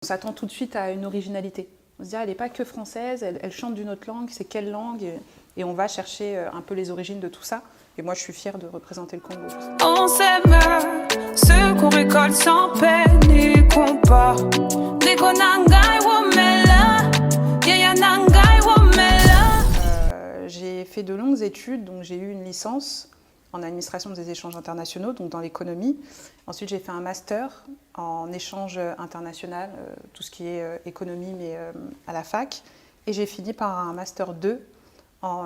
s'attend tout de suite à une originalité. On se dit, elle n'est pas que française, elle chante d'une autre langue, c'est quelle langue et on va chercher un peu les origines de tout ça. Et moi, je suis fière de représenter le Congo. On s'aime, ce qu'on récolte sans peine et qu'on part. J'ai fait de longues études, donc j'ai eu une licence en administration des échanges internationaux, donc dans l'économie. Ensuite, j'ai fait un master en échange international, tout ce qui est économie, mais à la fac. Et j'ai fini par un master 2 en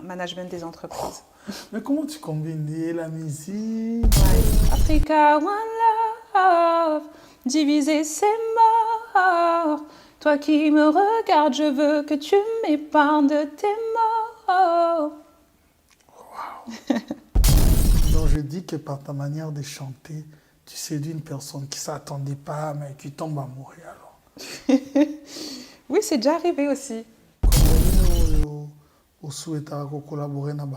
management des entreprises. Mais comment tu combines la musique? Ouais. Africa, one love, diviser c'est mort. Toi qui me regardes, je veux que tu m'épargnes de tes morts. Wow. Donc je dis que par ta manière de chanter, tu séduis une personne qui ne s'attendait pas, mais qui tombe amoureuse alors. Oui, c'est déjà arrivé aussi. Comment on souhaite collaborer avec eux?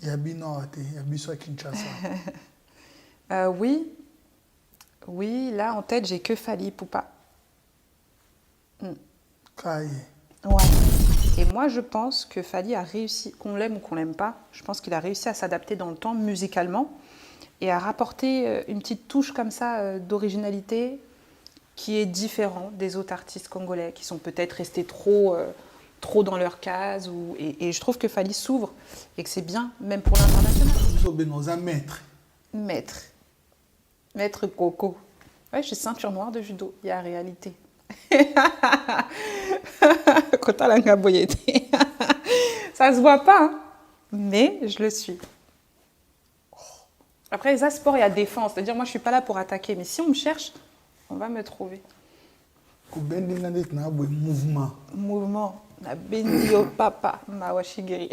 Il y a Bino à Kinshasa. Oui. Oui, là en tête, j'ai que Fally Ipupa. Kaye. Ouais. Et moi, je pense que Fally a réussi, qu'on l'aime ou qu'on l'aime pas, je pense qu'il a réussi à s'adapter dans le temps musicalement et à rapporter une petite touche comme ça d'originalité qui est différente des autres artistes congolais qui sont peut-être restés trop dans leur case. Et je trouve que Fally s'ouvre et que c'est bien, même pour l'international. Nous sommes maître. Maître Coco. Ouais, je suis ceinture noire de judo, il y a réalité. Ça se voit pas, hein, mais je le suis. Après, les asports, il y a défense. C'est-à-dire, moi, je suis pas là pour attaquer, mais si on me cherche, on va me trouver. Mouvement. La béni au papa, Mawashigiri.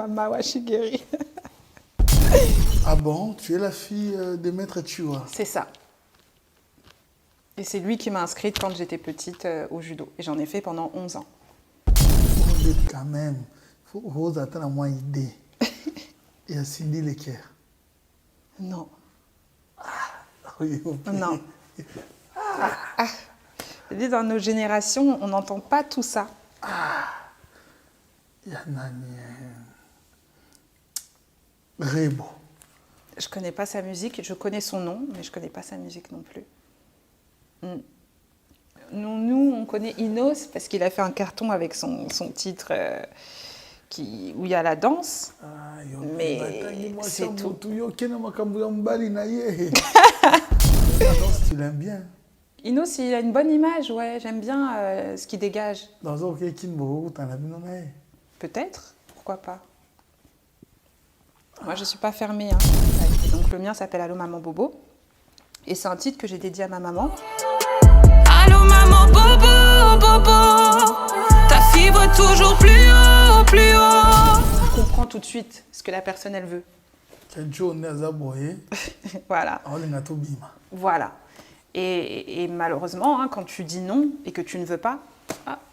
Mawashigiri. Ah bon, tu es la fille de Maître Chua. C'est ça. Et c'est lui qui m'a inscrite quand j'étais petite au judo. Et j'en ai fait pendant 11 ans. Quand même, il faut attendre à moi idée. Et à Cindy Lecker. Non. Oui, okay. Non. Je dis, dans nos générations, on n'entend pas tout ça. Rebo. Je connais pas sa musique, je connais son nom, mais je connais pas sa musique non plus. Nous, on connaît Inos parce qu'il a fait un carton avec son titre où il y a la danse. Mais c'est tout. La danse, tu l'aimes bien? Inos, il a une bonne image, ouais. J'aime bien ce qu'il dégage. Peut-être, pourquoi pas. Moi, je ne suis pas fermée. Hein. Et donc, le mien s'appelle Allô Maman Bobo. Et c'est un titre que j'ai dédié à ma maman. Allô Maman Bobo, Bobo, ta fibre toujours plus haut, plus haut. On comprend tout de suite ce que la personne, elle veut. Voilà. Voilà. Et malheureusement, hein, quand tu dis non et que tu ne veux pas,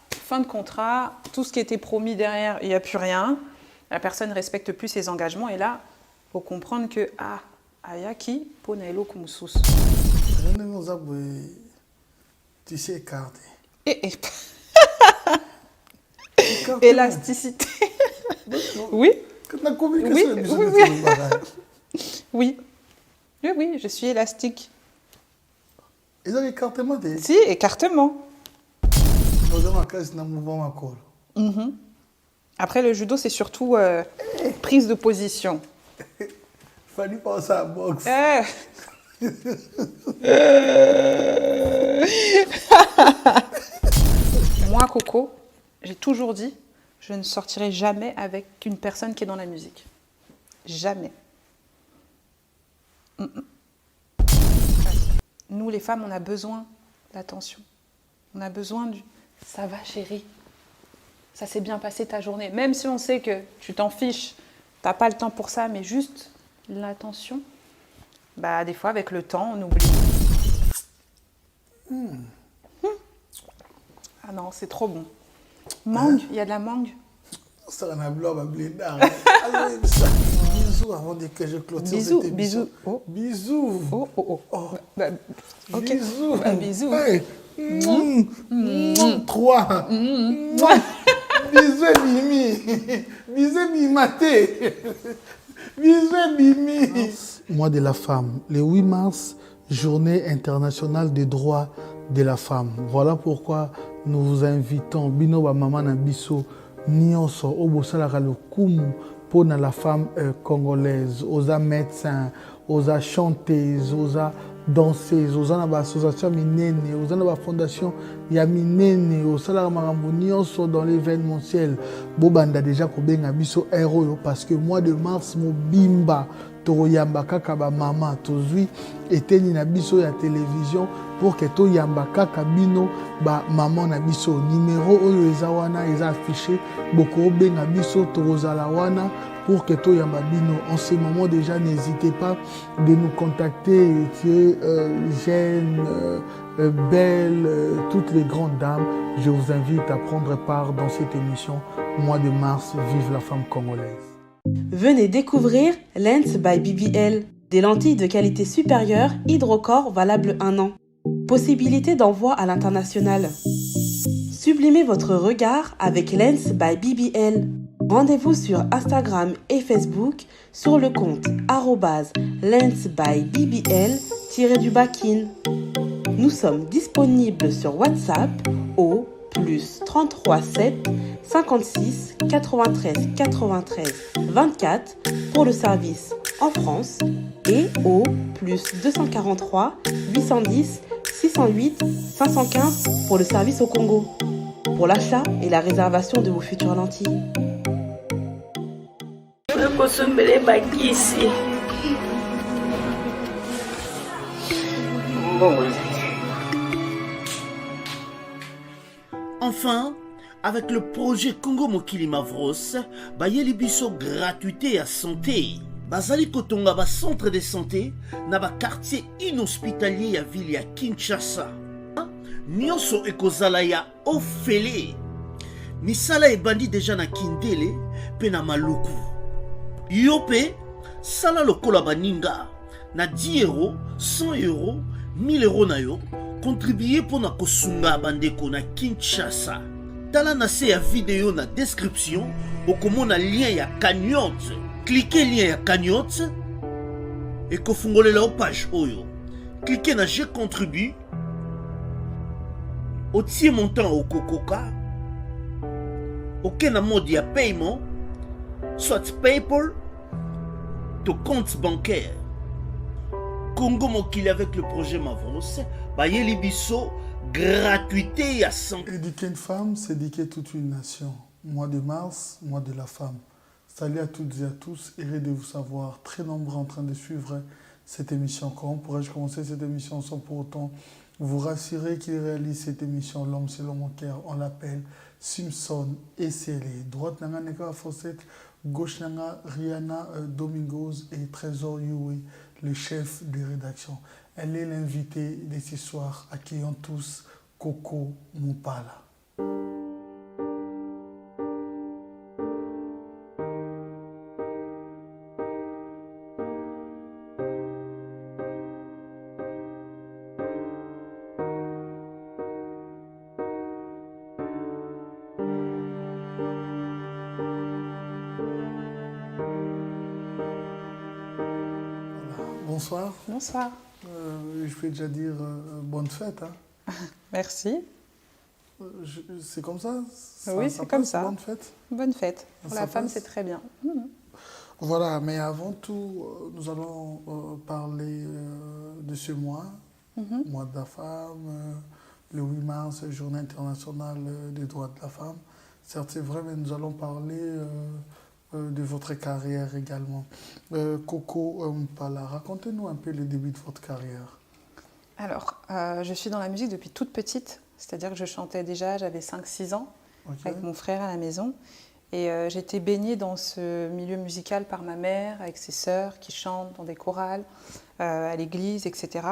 fin de contrat, tout ce qui était promis derrière, il n'y a plus rien. La personne ne respecte plus ses engagements. Et là, il faut comprendre que, ayaki, ponaelo kumsus. Tu sais écarter. Élasticité. Oui. Oui, je suis élastique. Ils ont écartement. Si, écartement. Après, le judo, c'est surtout prise de position. Fallait penser à la boxe. Moi, Coco, j'ai toujours dit, je ne sortirai jamais avec une personne qui est dans la musique. Jamais. Nous, les femmes, on a besoin d'attention. On a besoin du « ça va, chérie ». Ça s'est bien passé ta journée. Même si on sait que tu t'en fiches, tu n'as pas le temps pour ça, mais juste l'attention, des fois, avec le temps, on oublie. Ah non, c'est trop bon. Mangue, il y a de la mangue. Ça, on a bisous avant que je clôture Bisous, cette émission. bisous. Oh. Bisous. Oh, oh, oh. Oh. Ok. Bisous. Bisous. Hey. 3. Bisous Mimi. Bisous Mimaté. Bisous Mimi. Mois de la femme, le 8 mars, journée internationale des droits de la femme. Voilà pourquoi nous vous invitons, Bino ba Mama na biso, Nyonso, Obosalaka le Kumu, pour la femme congolaise, aux médecins, aux chanteuses, aux danseuses, aux associations minene, aux fondations ya minene, aux salaires Nyonso dans l'événementiel. Bobanda déjà kobenga biso héros parce que mois de mars mo bimba toyamba kaka ba mama tozui eteni na biso ya télévision pour que toyamba kaka bino ba maman na biso numéro oyo eza wana eza affiché boko benga biso tozala wana pour que toyamba bino. En ce moment déjà n'hésitez pas de nous contacter, tu es jeune, belle, toutes les grandes dames, je vous invite à prendre part dans cette émission mois de mars, vive la femme congolaise. Venez découvrir Lens by BBL, des lentilles de qualité supérieure Hydrocore valables 1 an. Possibilité d'envoi à l'international. Sublimez votre regard avec Lens by BBL. Rendez-vous sur Instagram et Facebook sur le compte @lensbybbl_kin. Nous sommes disponibles sur WhatsApp au +33 7 56 93 93 24 pour le service en France et au +243 810 608 515 pour le service au Congo. Pour l'achat et la réservation de vos futures lentilles. Enfin, avec le projet Congo Mokili Mavros, bayeli biso gratuité à santé. Bazali kotonga ba centre de santé na ba quartier inhospitalier ya ville ya Kinshasa. Nyonso ekozala ya ofele. Misala ebandi déjà na Kindele pe na Maluku. Yope sala lokola baninga na 10 euros, 100 euros, 1000 euros na yo. Contribuer pour na kosunga bandeko na Kinshasa. Tala na se ya vidéo na description okomona lien ya cagnotte. Cliquez lien ya cagnotte et kofungolela page oyo. Cliquez na je contribue. Otie montant au kokoka. Aucun mode ya paiement, soit PayPal, to compte bancaire. Congo Mokili avec le projet Mavros, bayeli biso gratuité à 100. Éduquer une femme, c'est éduquer toute une nation. Mois de mars, mois de la femme. Salut à toutes et à tous, heureux de vous savoir, très nombreux en train de suivre cette émission. Comment pourrais-je commencer cette émission sans pour autant vous rassurer qu'il réalise cette émission, l'homme selon mon cœur, on l'appelle Simpson Essele. Droite nanga Neka Fawcett, gauche nanga Rihanna Domingos et Trésor Yui, le chef de rédaction. Elle est l'invitée de ce soir, accueillons tous Coco Mopala. Bonsoir. Bonsoir. Je vais déjà dire bonne fête. Hein. Merci. C'est comme ça, oui, c'est comme ça. Bonne fête. Bonne fête. Pour Ça la femme, passe. c'est très bien. Voilà, mais avant tout, nous allons parler de ce mois, mois de la femme, le 8 mars, journée internationale des droits de la femme. Certes, c'est vrai, mais nous allons parler de votre carrière également. Coco Mopala, racontez-nous un peu le début de votre carrière. Alors, je suis dans la musique depuis toute petite, c'est-à-dire que je chantais déjà, j'avais 5-6 ans, avec mon frère à la maison. Et j'étais baignée dans ce milieu musical par ma mère, avec ses sœurs qui chantent dans des chorales, à l'église, etc.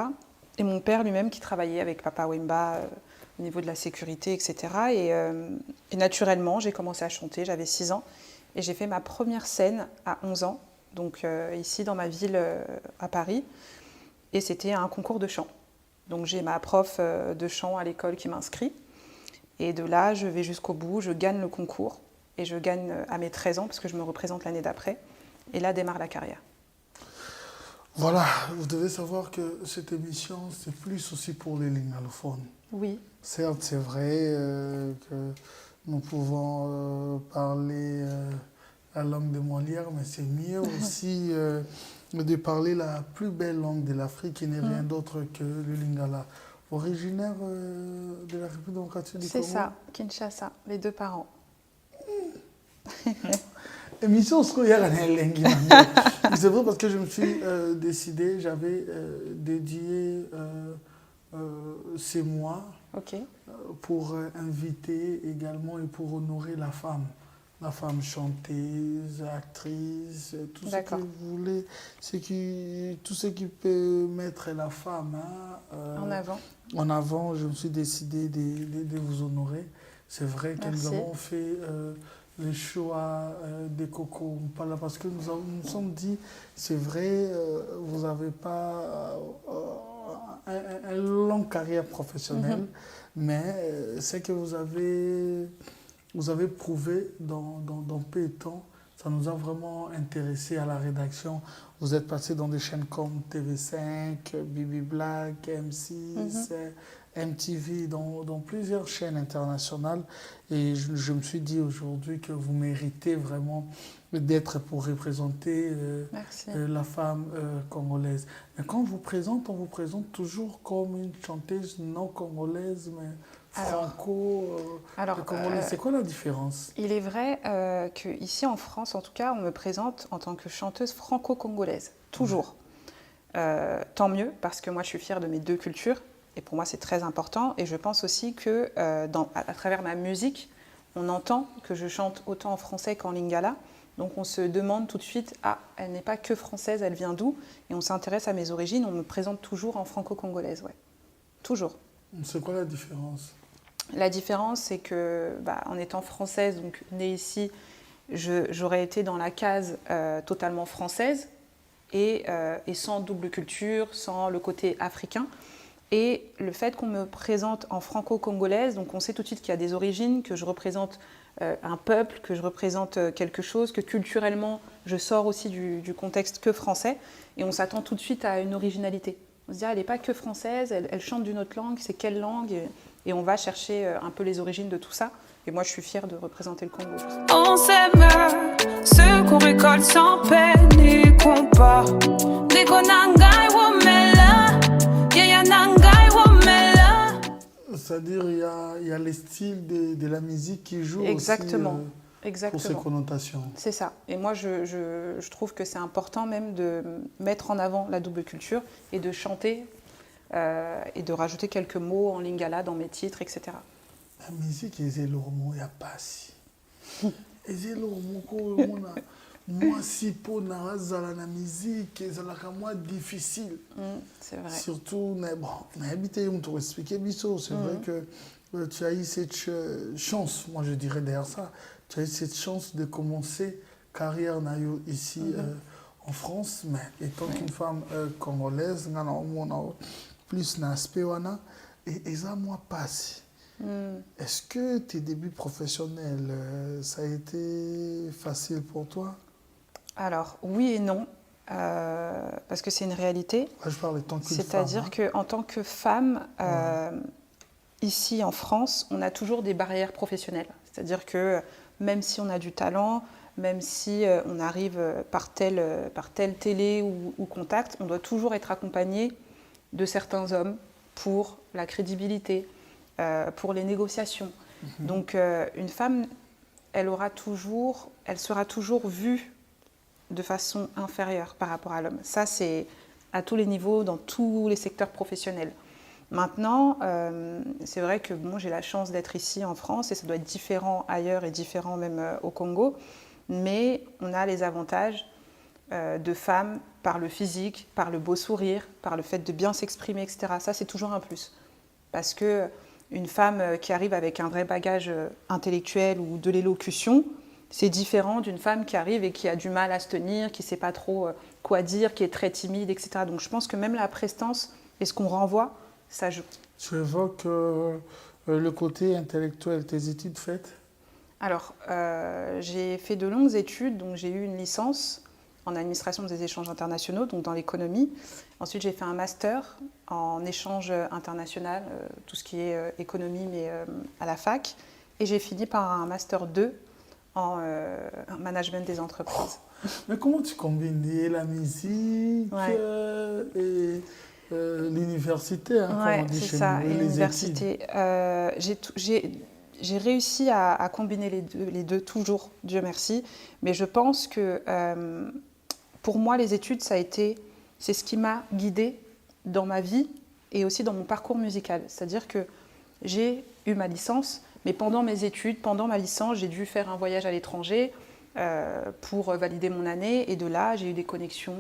Et mon père lui-même qui travaillait avec Papa Wemba au niveau de la sécurité, etc. Et naturellement, j'ai commencé à chanter, j'avais 6 ans. Et j'ai fait ma première scène à 11 ans. donc ici dans ma ville à Paris, et c'était un concours de chant. Donc j'ai ma prof de chant à l'école qui m'inscrit, et de là je vais jusqu'au bout, je gagne le concours, et je gagne à mes 13 ans, parce que je me représente l'année d'après, et là démarre la carrière. Voilà, vous devez savoir que cette émission, c'est plus aussi pour les lingalophones. Oui. Certes, c'est vrai que nous pouvons parler la langue de Molière, mais c'est mieux aussi de parler la plus belle langue de l'Afrique, qui n'est rien d'autre que le lingala. Originaire de la République démocratique du Congo? C'est ça, Kinshasa, les 2 parents. Émission c'est vrai parce que je me suis décidé, j'avais dédié ces mois pour inviter également et pour honorer la femme chanteuse, actrice, tout ce que vous voulez, tout ce qui peut mettre la femme en avant. En avant, je me suis décidé de vous honorer. C'est vrai que nous avons fait le choix des cocos, parce que nous nous sommes dit, c'est vrai, vous n'avez pas une longue carrière professionnelle, mais c'est que vous avez prouvé dans peu de temps, ça nous a vraiment intéressés à la rédaction. Vous êtes passé dans des chaînes comme TV5, Bibi Black, M6, MTV, dans plusieurs chaînes internationales. Et je me suis dit aujourd'hui que vous méritez vraiment d'être pour représenter la femme congolaise. Mais quand on vous présente toujours comme une chanteuse non congolaise, mais franco-congolaise. C'est quoi la différence? Il est vrai qu'ici en France, en tout cas, on me présente en tant que chanteuse franco-congolaise, toujours. Tant mieux, parce que moi je suis fière de mes 2 cultures. Et pour moi, c'est très important. Et je pense aussi que à travers ma musique, on entend que je chante autant en français qu'en lingala. Donc on se demande tout de suite, elle n'est pas que française, elle vient d'où? Et on s'intéresse à mes origines, on me présente toujours en franco-congolaise, toujours. C'est quoi la différence? La différence, c'est que, en étant française, donc née ici, j'aurais été dans la case totalement française et sans double culture, sans le côté africain. Et le fait qu'on me présente en franco-congolaise, donc on sait tout de suite qu'il y a des origines, que je représente un peuple, que je représente quelque chose, que culturellement, je sors aussi du contexte que français, et on s'attend tout de suite à une originalité. On se dit, elle n'est pas que française, elle chante d'une autre langue, c'est quelle langue? Et on va chercher un peu les origines de tout ça. Et moi, je suis fière de représenter le Congo. On s'aime, ce qu'on récolte sans peine et qu'on part. Dès qu'on a c'est-à-dire il y a les styles de la musique qui jouent Exactement. Aussi pour ces connotations. C'est ça. Et moi, je trouve que c'est important même de mettre en avant la double culture et de chanter et de rajouter quelques mots en lingala dans mes titres, etc. La musique, il y a pas si. Moi, si pour la musique, c'est difficile. C'est vrai. Surtout, c'est vrai que tu as eu cette chance, moi je dirais derrière ça, tu as eu cette chance de commencer carrière ici en France, mais étant qu'une femme congolaise, plus l'aspect et ça moi passe. Est-ce que tes débuts professionnels, ça a été facile pour toi? Alors, oui et non, parce que c'est une réalité. Là, je parle tant qu'une C'est-à-dire qu'en tant que femme, ici en France, on a toujours des barrières professionnelles. C'est-à-dire que même si on a du talent, même si on arrive par telle télé ou contact, on doit toujours être accompagné de certains hommes pour la crédibilité, pour les négociations. Donc une femme, elle sera toujours vue de façon inférieure par rapport à l'homme. Ça, c'est à tous les niveaux, dans tous les secteurs professionnels. Maintenant, c'est vrai que j'ai la chance d'être ici en France et ça doit être différent ailleurs et différent même au Congo, mais on a les avantages de femmes par le physique, par le beau sourire, par le fait de bien s'exprimer, etc. Ça, c'est toujours un plus. Parce qu'une femme qui arrive avec un vrai bagage intellectuel ou de l'élocution, C'est différent d'une femme qui arrive et qui a du mal à se tenir, qui ne sait pas trop quoi dire, qui est très timide, etc. Donc je pense que même la prestance et ce qu'on renvoie, ça joue. Tu évoques le côté intellectuel, tes études faites? Alors, j'ai fait de longues études, donc j'ai eu une licence en administration des échanges internationaux, donc dans l'économie. Ensuite, j'ai fait un master en échange international, tout ce qui est économie, mais à la fac. Et j'ai fini par un master 2 en management des entreprises. Mais comment tu combines la musique et l'université, hein, comme on dit chez ça, nous, et les l'université. J'ai réussi à combiner les deux, toujours, Dieu merci. Mais je pense que pour moi, les études, c'est ce qui m'a guidée dans ma vie et aussi dans mon parcours musical. C'est-à-dire que j'ai eu ma licence, mais pendant mes études, pendant ma licence, j'ai dû faire un voyage à l'étranger pour valider mon année. Et de là, j'ai eu des connexions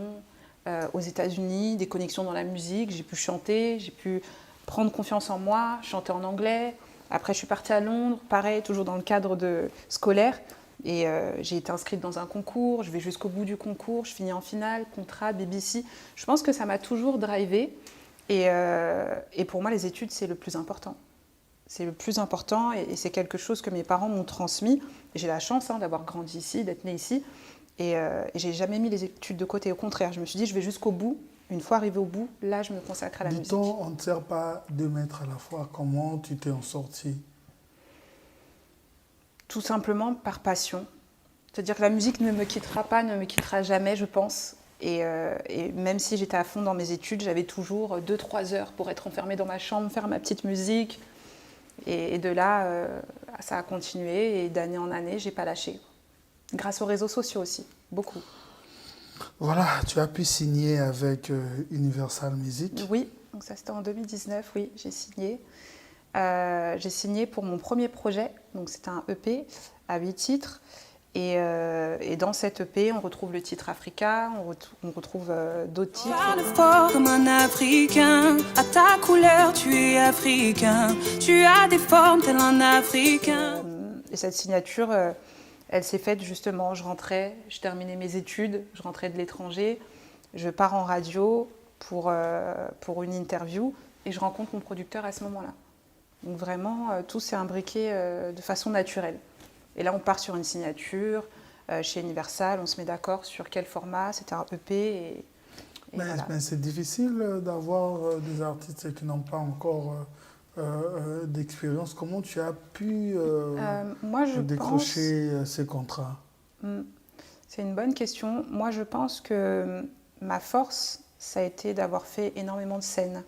aux États-Unis, des connexions dans la musique. J'ai pu chanter, j'ai pu prendre confiance en moi, chanter en anglais. Après, je suis partie à Londres, pareil, toujours dans le cadre scolaire. Et j'ai été inscrite dans un concours, je vais jusqu'au bout du concours, je finis en finale, contrat, BBC. Je pense que ça m'a toujours drivée. Et pour moi, les études, c'est le plus important. C'est le plus important et c'est quelque chose que mes parents m'ont transmis. J'ai la chance d'avoir grandi ici, d'être née ici. Et j'ai jamais mis les études de côté. Au contraire, je me suis dit, je vais jusqu'au bout. Une fois arrivée au bout, là, je me consacre à la musique. Dit-on, on ne sert pas 2 mètres à la fois. Comment tu t'es en sortie? Tout simplement par passion. C'est-à-dire que la musique ne me quittera pas, ne me quittera jamais, je pense. Et même si j'étais à fond dans mes études, j'avais toujours 2-3 heures pour être enfermée dans ma chambre, faire ma petite musique. Et de là, ça a continué. Et d'année en année, je n'ai pas lâché. Grâce aux réseaux sociaux aussi, beaucoup. Voilà, tu as pu signer avec Universal Music. Oui, donc ça c'était en 2019, oui, j'ai signé. J'ai signé pour mon premier projet, donc c'était un EP à 8 titres. Et dans cet EP, on retrouve le titre Africa, on retrouve d'autres titres. Parle fort comme un Africain, à ta couleur tu es africain, tu as des formes tel un Africain. Et cette signature, elle s'est faite justement, je terminais mes études, je rentrais de l'étranger, je pars en radio pour une interview et je rencontre mon producteur à ce moment-là. Donc vraiment, tout s'est imbriqué de façon naturelle. Et là, on part sur une signature chez Universal, on se met d'accord sur quel format, c'était un EP. Mais c'est difficile d'avoir des artistes qui n'ont pas encore d'expérience. Comment tu as pu décrocher ces contrats? C'est une bonne question. Moi, je pense que ma force, ça a été d'avoir fait énormément de scènes.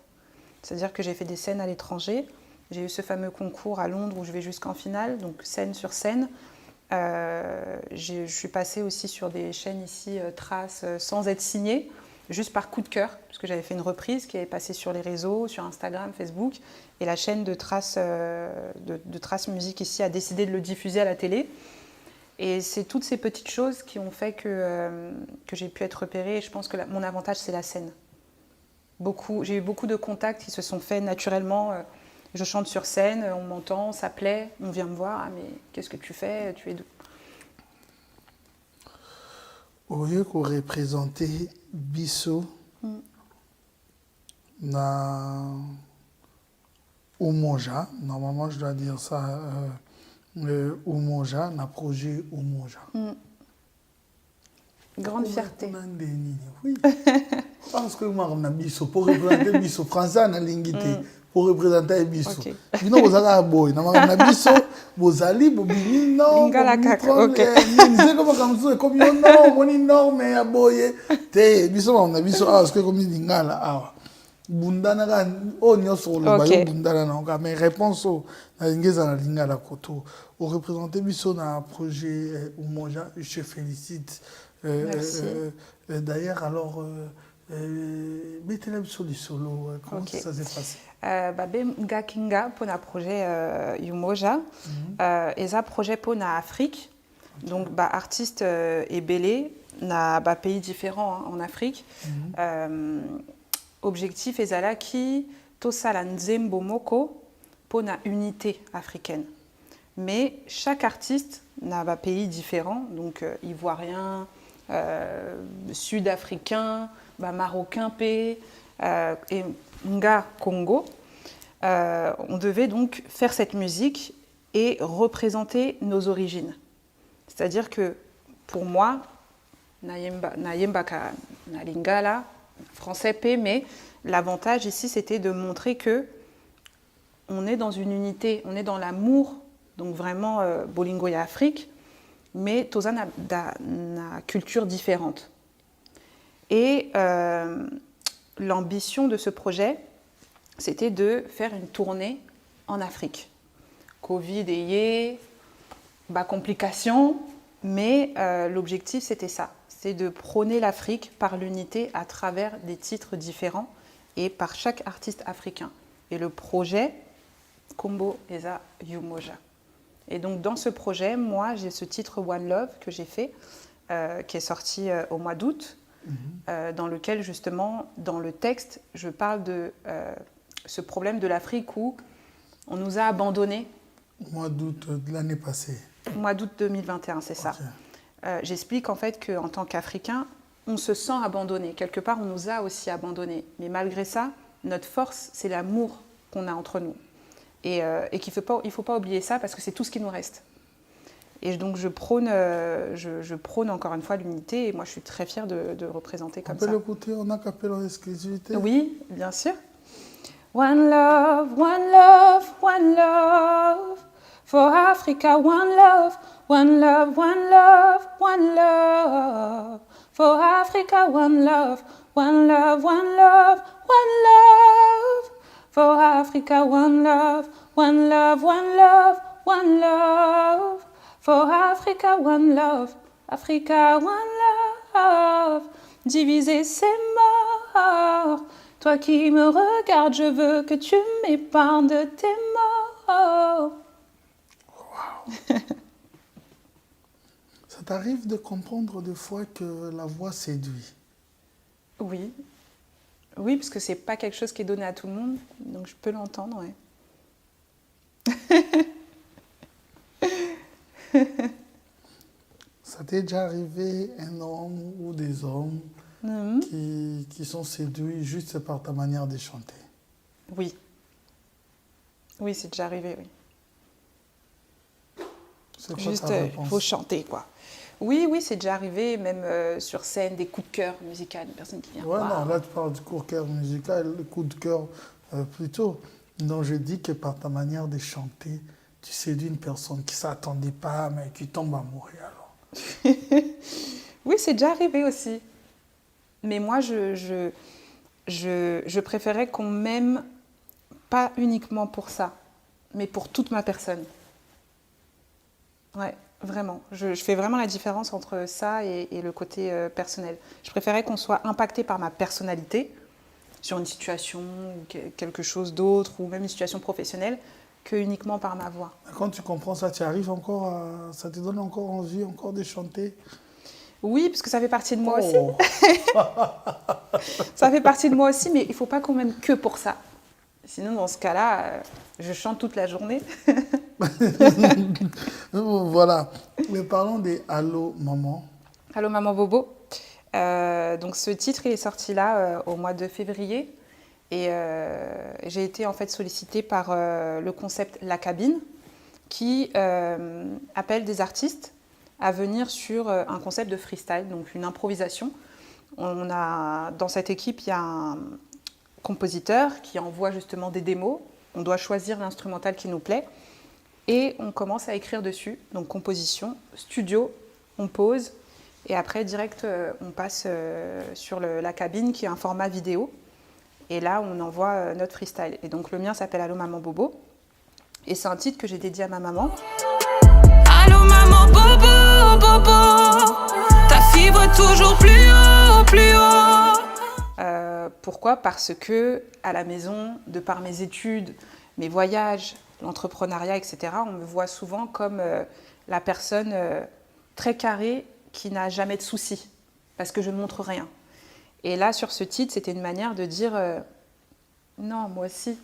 C'est-à-dire que j'ai fait des scènes à l'étranger. J'ai eu ce fameux concours à Londres où je vais jusqu'en finale, donc scène sur scène. Je suis passée aussi sur des chaînes ici, Trace, sans être signée, juste par coup de cœur, parce que j'avais fait une reprise qui est passée sur les réseaux, sur Instagram, Facebook, et la chaîne de Trace Musique ici a décidé de le diffuser à la télé. Et c'est toutes ces petites choses qui ont fait que j'ai pu être repérée. Et je pense que mon avantage, c'est la scène. J'ai eu beaucoup de contacts qui se sont faits naturellement. Je chante sur scène, on m'entend, ça plaît, on vient me voir. Ah, mais qu'est-ce que tu fais? Tu es d'où? Au lieu qu'on représente biso na Umoja, normalement je dois dire ça, Umoja, na projet Umoja. Grande fierté. Oui. Parce que moi, on a biso pour représenter biso français na lingité. Pour représenter biso. Bino bozaka boy, na mama biso bozali bobini non. Lingala kaka. OK. Ni comme comme comme non, moni non mais ya boy. Te biso on biso parce que comme lingala ah. Bundana ga o nyoso lo ba yo bundana na nga mais réponse na lingeza na lingala koto. Au représenter biso na projet Umoja, je félicite. Merci. D'ailleurs alors mettez-la sur le solo, comment ça s'est passé? Nga Kinga pour un projet Umoja, et ça projet pour l'Afrique. Donc artiste et belé na pays différents en Afrique. Objectif ezalaki tosala nzembo moko pour la unité africaine. mais chaque artiste n'a un pays différent, donc ivoirien, sud-africain, marocain, et Nga, Congo. On devait donc faire cette musique et représenter nos origines. C'est-à-dire que pour moi, Nayemba Nalingala, français P, mais l'avantage ici c'était de montrer que on est dans une unité, on est dans l'amour, donc vraiment Bolingo et Afrique, mais Toza n'a culture différente. Et l'ambition de ce projet, c'était de faire une tournée en Afrique. Covid et complications, mais l'objectif c'était ça, c'est de prôner l'Afrique par l'unité à travers des titres différents et par chaque artiste africain. Et le projet, Kombo Eza Yumoja. Et donc dans ce projet, moi j'ai ce titre One Love que j'ai fait, qui est sorti au mois d'août, dans lequel justement, dans le texte, je parle de ce problème de l'Afrique où on nous a abandonnés. Mois d'août de l'année passée. Mois d'août 2021, c'est ça. J'explique en fait qu'en tant qu'Africains, on se sent abandonné. Quelque part, on nous a aussi abandonnés. Mais malgré ça, notre force, c'est l'amour qu'on a entre nous. Et qu'il ne faut pas oublier ça parce que c'est tout ce qui nous reste. Et donc, je prône encore une fois l'unité. Et moi, je suis très fière de représenter comme ça. On peut l'écouter en acapella en exclusivité? Oui, bien sûr. One love, one love, one love. For Africa, one love, one love, one love, one love. For Africa, one love, one love, one love, one love. For Africa, one love, one love, one love, one love. For Africa, one love, Africa, one love. Diviser, c'est mort. Toi qui me regardes, je veux que tu m'épargnes de tes morts. Wow. Ça t'arrive de comprendre des fois que la voix séduit? Oui. Oui, parce que c'est pas quelque chose qui est donné à tout le monde, donc je peux l'entendre, ouais. Ça t'est déjà arrivé un homme ou des hommes qui sont séduits juste par ta manière de chanter? Oui. Oui, c'est déjà arrivé, oui. C'est quoi juste, ta réponse? il faut chanter, quoi. Oui, oui, c'est déjà arrivé, même sur scène, des coups de cœur musicaux, une personne qui vient. Ouais, wow. Non, là tu parles du coup de cœur musical, le coup de cœur plutôt. Non, je dis que par ta manière de chanter, tu séduis une personne qui ne s'attendait pas, mais qui tombe amoureuse alors. Oui, c'est déjà arrivé aussi. Mais moi, je préférais qu'on m'aime pas uniquement pour ça, mais pour toute ma personne. Ouais, vraiment. Je fais vraiment la différence entre ça et le côté personnel. Je préférais qu'on soit impacté par ma personnalité, sur une situation, quelque chose d'autre, ou même une situation professionnelle, que uniquement par ma voix. Quand tu comprends ça, tu arrives encore à... Ça te donne encore envie encore de chanter? Oui, parce que ça fait partie de moi aussi. Ça fait partie de moi aussi, mais il ne faut pas qu'on m'aime que pour ça. Sinon, dans ce cas-là, je chante toute la journée. Voilà. Mais parlons des Allô Maman. Allô Maman Bobo. Donc ce titre, il est sorti là au mois de février. Et j'ai été en fait sollicitée par le concept La Cabine, qui appelle des artistes à venir sur un concept de freestyle, donc une improvisation. Dans cette équipe, il y a un compositeur qui envoie justement des démos. On doit choisir l'instrumental qui nous plaît et on commence à écrire dessus. Donc composition, studio, on pose et après direct on passe sur La Cabine qui est un format vidéo. Et là, on envoie notre freestyle. Et donc le mien s'appelle Allô Maman Bobo et c'est un titre que j'ai dédié à ma maman. Allô maman Bobo, Bobo, ta fibre toujours plus haut, plus haut. Pourquoi? Parce que à la maison, de par mes études, mes voyages, l'entrepreneuriat, etc., on me voit souvent comme la personne très carrée qui n'a jamais de soucis, parce que je ne montre rien. Et là, sur ce titre, c'était une manière de dire non, moi aussi,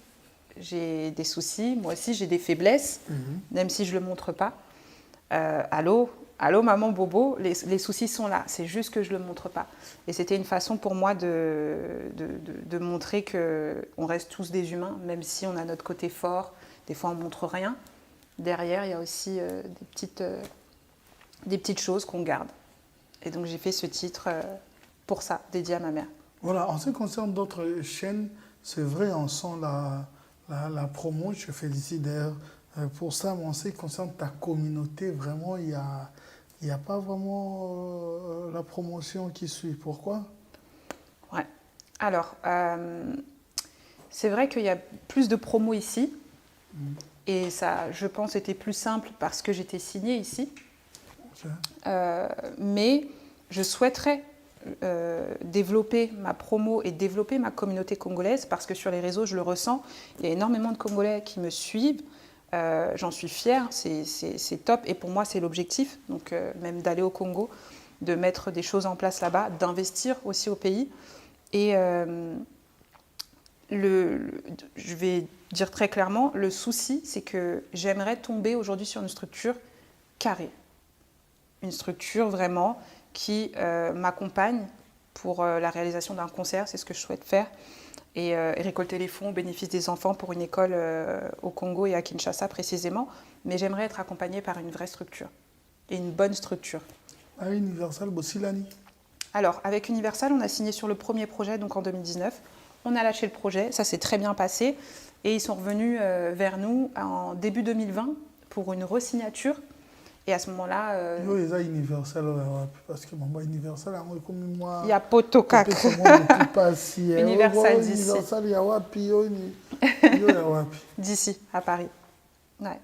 j'ai des soucis, moi aussi j'ai des faiblesses, même si je ne le montre pas. Allô, maman Bobo, les soucis sont là, c'est juste que je ne le montre pas. Et c'était une façon pour moi de montrer qu'on reste tous des humains, même si on a notre côté fort, des fois on ne montre rien. Derrière, il y a aussi des petites choses qu'on garde. Et donc j'ai fait ce titre pour ça, dédié à ma mère. Voilà, en ce qui concerne d'autres chaînes, c'est vrai, on sent la promo, je te félicite d'ailleurs pour ça, mais en ce qui concerne ta communauté, vraiment, il n'y a pas vraiment la promotion qui suit. Pourquoi? Ouais. Alors, c'est vrai qu'il y a plus de promos ici, et ça, je pense, était plus simple parce que j'étais signée ici. Okay. Mais je souhaiterais développer ma promo et développer ma communauté congolaise parce que sur les réseaux, je le ressens, il y a énormément de Congolais qui me suivent. J'en suis fière, c'est top et pour moi c'est l'objectif, donc même d'aller au Congo, de mettre des choses en place là-bas, d'investir aussi au pays. Et je vais dire très clairement, le souci c'est que j'aimerais tomber aujourd'hui sur une structure carrée. Une structure vraiment qui m'accompagne pour la réalisation d'un concert, c'est ce que je souhaite faire, et récolter les fonds au bénéfice des enfants pour une école au Congo et à Kinshasa précisément. Mais j'aimerais être accompagnée par une vraie structure, et une bonne structure. À Universal Bossilani. Alors, avec Universal, on a signé sur le premier projet, donc en 2019. On a lâché le projet, ça s'est très bien passé, et ils sont revenus vers nous en début 2020 pour une re-signature. Et à ce moment-là... Il y a Universal, parce que Universal, il y a Potokak. Universal d'ici. D'ici, à Paris. Ouais.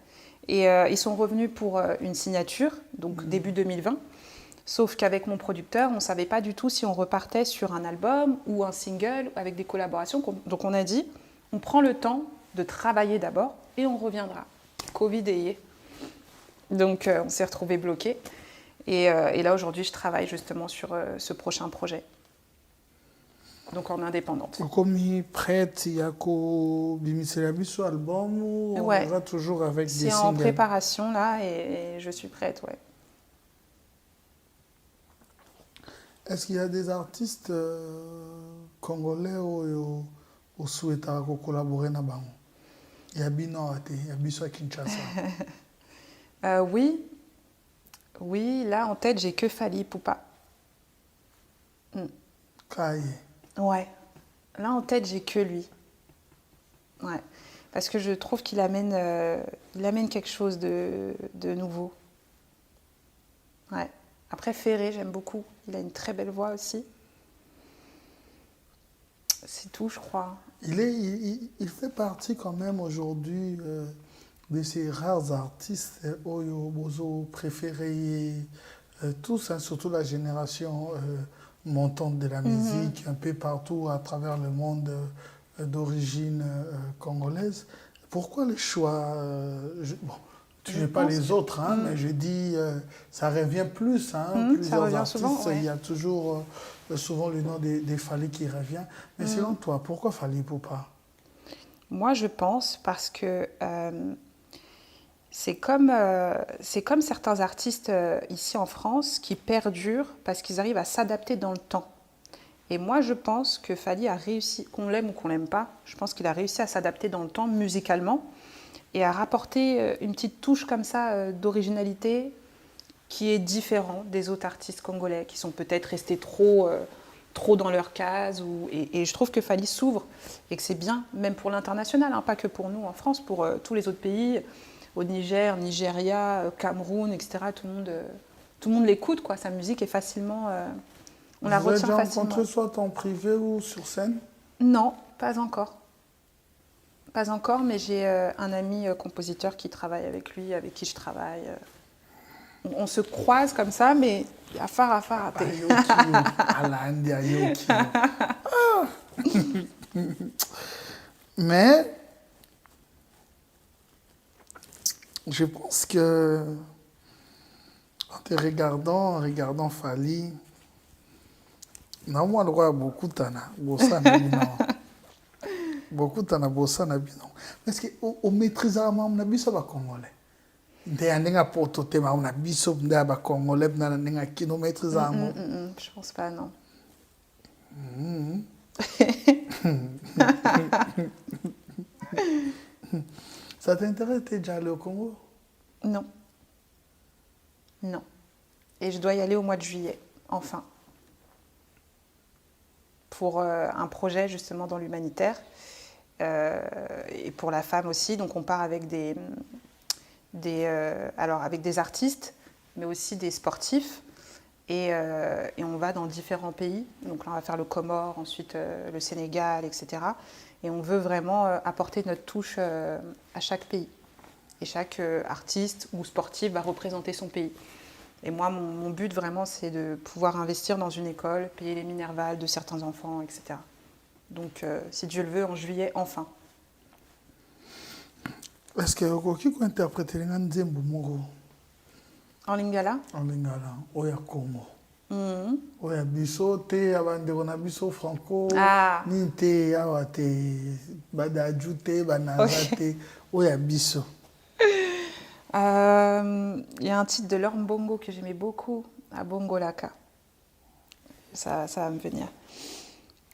Et ils sont revenus pour une signature, donc début 2020. Sauf qu'avec mon producteur, on ne savait pas du tout si on repartait sur un album ou un single avec des collaborations. Donc on a dit, on prend le temps de travailler d'abord et on reviendra. Covid est... Donc, on s'est retrouvés bloqués. Et là, aujourd'hui, je travaille justement sur ce prochain projet. Donc, en indépendante. Comme prête, il y a un album ou on va toujours avec des singles? C'est en préparation, là, et je suis prête, ouais. Est-ce qu'il y a des artistes congolais qui souhaitent collaborer avec vous? Il y a Biso à Kinshasa. Oui, là en tête j'ai que Fally Ipupa. Ouais, là en tête j'ai que lui. Ouais, parce que je trouve qu'il amène quelque chose de nouveau. Ouais. Après Ferré, j'aime beaucoup. Il a une très belle voix aussi. C'est tout, je crois. Il fait partie quand même aujourd'hui de ces rares artistes Bozo préférés, tous, hein, surtout la génération montante de la musique, un peu partout à travers le monde d'origine congolaise. Pourquoi le choix tu n'es pas les autres, hein, mais je dis, ça revient plus, hein, plusieurs revient artistes, souvent, ouais. Il y a toujours souvent le nom des Fally qui revient. Mais selon toi, pourquoi Fally Ipupa? Moi, je pense parce que c'est comme certains artistes ici en France qui perdurent parce qu'ils arrivent à s'adapter dans le temps. Et moi, je pense que Fally a réussi, qu'on l'aime ou qu'on l'aime pas, je pense qu'il a réussi à s'adapter dans le temps musicalement et à rapporter une petite touche comme ça d'originalité qui est différente des autres artistes congolais qui sont peut-être restés trop dans leur case. Et je trouve que Fally s'ouvre et que c'est bien, même pour l'international, hein, pas que pour nous en France, pour tous les autres pays, au Niger, Nigeria, Cameroun, etc. Tout le monde l'écoute, quoi. Sa musique est facilement... on la retient facilement. Vous avez déjà rencontré soit en privé ou sur scène? Non, pas encore. Pas encore, mais j'ai un ami compositeur qui travaille avec lui, avec qui je travaille. On se croise comme ça, mais il y a phare à payer. Mais je pense que en te regardant Fally, non, moi, je vois beaucoup de temps. beaucoup t'en as bossé na bino. Parce que on maîtrise même na biso ba congolais. Nde ndinga poto te ma na biso nda ba congolais na ndinga kino maîtrise am. Je pense pas, non. Ça t'intéresse déjà aller au Congo? Non. Non. Et je dois y aller au mois de juillet, enfin. Pour un projet justement dans l'humanitaire. Et pour la femme aussi. Donc on part avec avec des artistes, mais aussi des sportifs. Et on va dans différents pays. Donc là, on va faire le Comore, ensuite le Sénégal, etc. Et on veut vraiment apporter notre touche à chaque pays. Et chaque artiste ou sportif va représenter son pays. Et moi, mon but vraiment, c'est de pouvoir investir dans une école, payer les minervales de certains enfants, etc. Donc, si Dieu le veut, en juillet, enfin. Est-ce que qui peut interpréter les nzembo moko? En lingala? En lingala, oya Congo. Oya biso te abandeko na biso franco. Ah. Ni te awa te badaju te banaza te oya biso. Il y a un titre de Laure Mbongo que j'aimais beaucoup, Abongolaka. Ça va me venir.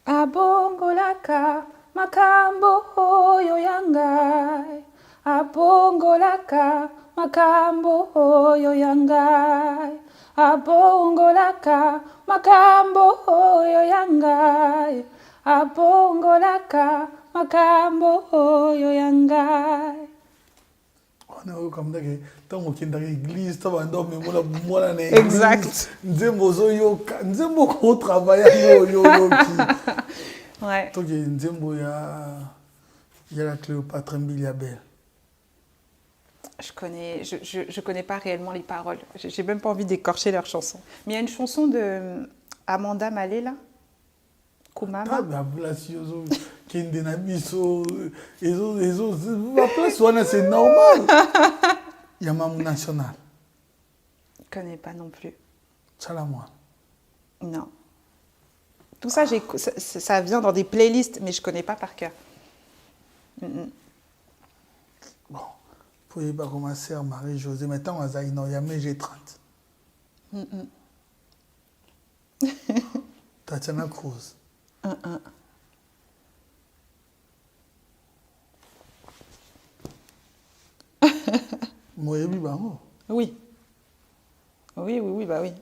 Abongolaka, makambo oyo yangai. Abongolaka, makambo oyo yangai. Abongolaka, makambo oyo yangai. Abongolaka, makambo oyo yangai. On est comme ça que tant qu'on est dans l'église, tant qu'on est dans l'église. Exact. Nzembo ko travail yo. Ouais. Donc nzembo ya la Cléopâtre Mbiliabel. Je connais pas réellement les paroles. J'ai même pas envie d'écorcher leurs chansons. Mais il y a une chanson de Amanda Malé là. Kumama. Ah la place yozo kende na biso ezo la place wana c'est normal. Il y a Mamou National. Je connais pas non plus. Salamoine. Non. Tout ça, ça vient dans des playlists, mais je connais pas par cœur. Bon, pour y pas commencer à Marie-Josée, maintenant on a non, il y a G30. Tatiana Cruz. Moyebi Bango. Oui. Oui, bah oui.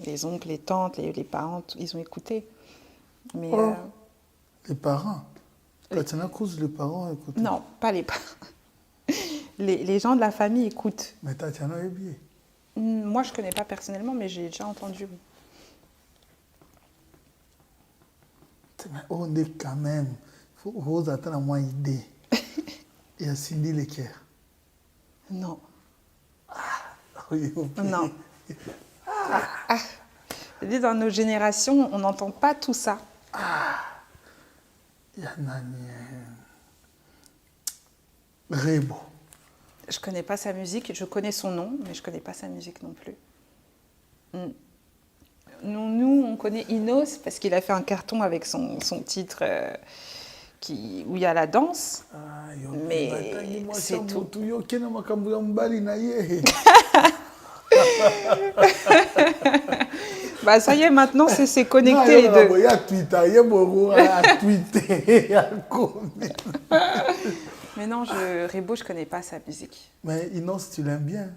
Les oncles, les tantes, les parents, ils ont écouté. Mais les parents. Tatiana Cruz, les parents écoutent. Non, pas les parents. Les gens de la famille écoutent. Mais Tatiana est bien. Moi, je connais pas personnellement, mais j'ai déjà entendu. On est quand même. Il faut attendre à moins idée. Il y a Cindy Lecker. Non. Oui, okay. Non. Je dis, dans nos générations, on n'entend pas tout ça. Il y a Nani. Rebo. Je connais pas sa musique. Je connais son nom, mais je connais pas sa musique non plus. Nous, on connaît Inos parce qu'il a fait un carton avec son titre où il y a la danse. Mais c'est tout. Bah ça y est, maintenant c'est connecté les deux. Il y a Twitter, il y a Twitter. Mais non, Rebo, je connais pas sa musique. Mais Inos, tu l'aimes bien?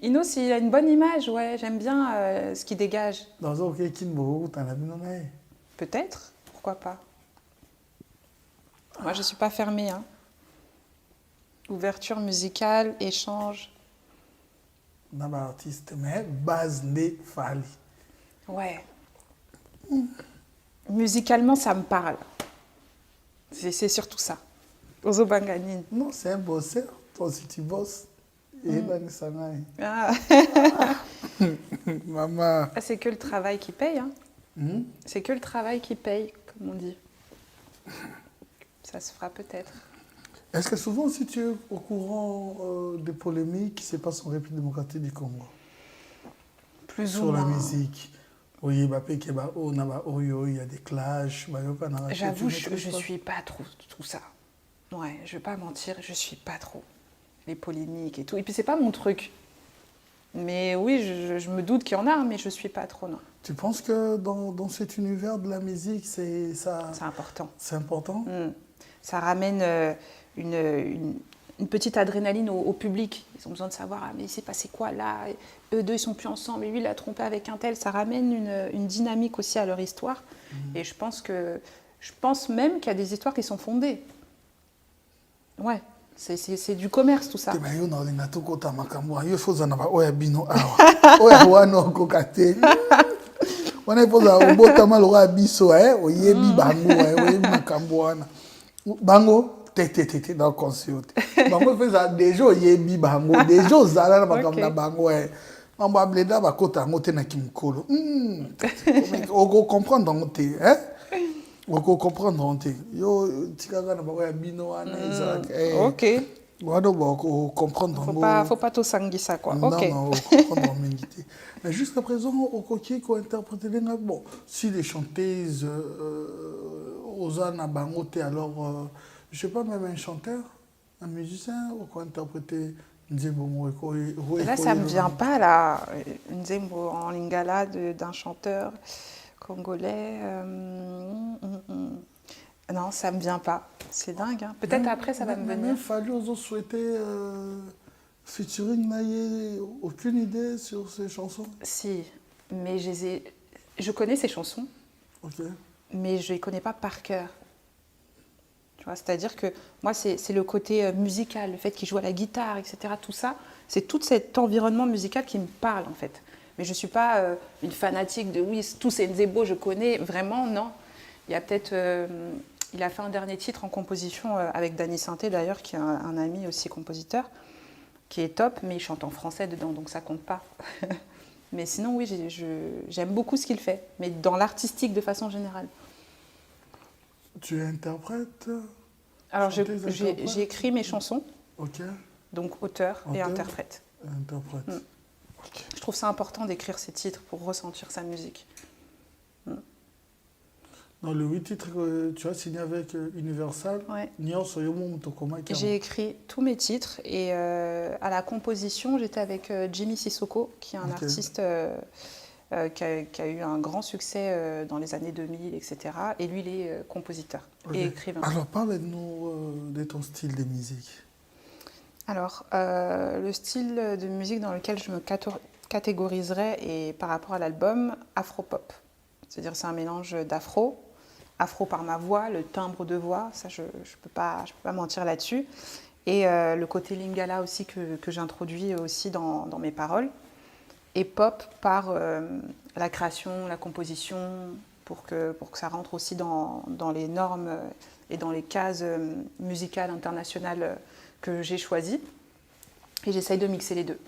Inos, il a une bonne image, ouais. J'aime bien ce qu'il dégage. Dans un ok, Kinbo, t'en as vu non? Peut-être, pourquoi pas. Moi, je suis pas fermée. Hein. Ouverture musicale, échange. Dans l'artiste, mais base ne fali. Ouais. Musicalement, ça me parle. C'est surtout ça. Ozo Banganine. Non, c'est un bosseur. Toi, si tu bosses, Maman. C'est que le travail qui paye. Hein. C'est que le travail qui paye, comme on dit. Ça se fera peut-être. Est-ce que souvent, si tu es au courant des polémiques qui se passent en République démocratique du Congo? Plus ou moins. Sur la musique. Oui, il y a des clashs. J'avoue, je ne suis pas trop tout ça. Ouais, je vais pas mentir, je suis pas trop. Les polémiques et tout. Et puis c'est pas mon truc. Mais oui, je me doute qu'il y en a, mais je suis pas trop, non. Tu penses que dans cet univers de la musique, c'est important. C'est important. Ça ramène une petite adrénaline au public. Ils ont besoin de savoir, ah, mais il s'est passé quoi là? Eux deux, ils sont plus ensemble, mais lui, il a trompé avec un tel. Ça ramène une dynamique aussi à leur histoire. Et je pense même qu'il y a des histoires qui sont fondées. Ouais. C'est du commerce tout ça. Bango tete dans conscience. Bango fait ça déjà yebi bango déjà zala na makambo na bango mambo ableda ba kota ngote na kimkolo. On comprendre donc hein? On comprendre on yo tikaka na ba bino wana Isaac. OK. Wado ba comprendre faut pas tout sangisa quoi. Non, OK. non, comprendre mingité. Mais jusqu'à présent au coquille qu'on interprète bon, si les chanteuses Osana Bangote, alors, je sais pas, même un chanteur, un musicien, ou quoi interpréter Nzembo. Là, ça me vient pas, là, Nzembo en lingala d'un chanteur congolais. Non, ça me vient pas. C'est dingue, hein. Peut-être après, ça va me venir. Il fallait oser souhaiter featuring, n'ayez aucune idée sur ces chansons? Si, mais je connais ces chansons. Ok. Mais je ne les connais pas par cœur. Tu vois, c'est-à-dire que moi, c'est le côté musical, le fait qu'il joue à la guitare, etc. Tout ça, c'est tout cet environnement musical qui me parle, en fait. Mais je ne suis pas une fanatique de, oui, tous ces Nzembo, je connais. Vraiment, non. Il y a peut-être... il a fait un dernier titre en composition avec Dany Sainté, d'ailleurs, qui est un ami aussi compositeur, qui est top, mais il chante en français dedans, donc ça ne compte pas. Mais sinon, oui, j'aime beaucoup ce qu'il fait, mais dans l'artistique de façon générale. Tu es interprète? Alors, j'ai écrit mes chansons, ok. Donc auteur et interprète. Interprète. Okay. Je trouve ça important d'écrire ses titres pour ressentir sa musique. Dans le 8 titres que tu as signé avec Universal, ouais. J'ai écrit tous mes titres et à la composition, j'étais avec Jimmy Sissoko, qui est un artiste qui a eu un grand succès dans les années 2000, etc. Et lui, il est compositeur et écrivain. Alors, parle-nous de ton style de musique. Alors, le style de musique dans lequel je me catégoriserais est par rapport à l'album afro-pop. C'est-à-dire c'est un mélange d'afro par ma voix, le timbre de voix, ça je peux pas mentir là-dessus. Et le côté lingala aussi que j'introduis aussi dans mes paroles. Et pop par la création, la composition, pour que ça rentre aussi dans les normes et dans les cases musicales internationales que j'ai choisies. Et j'essaye de mixer les deux.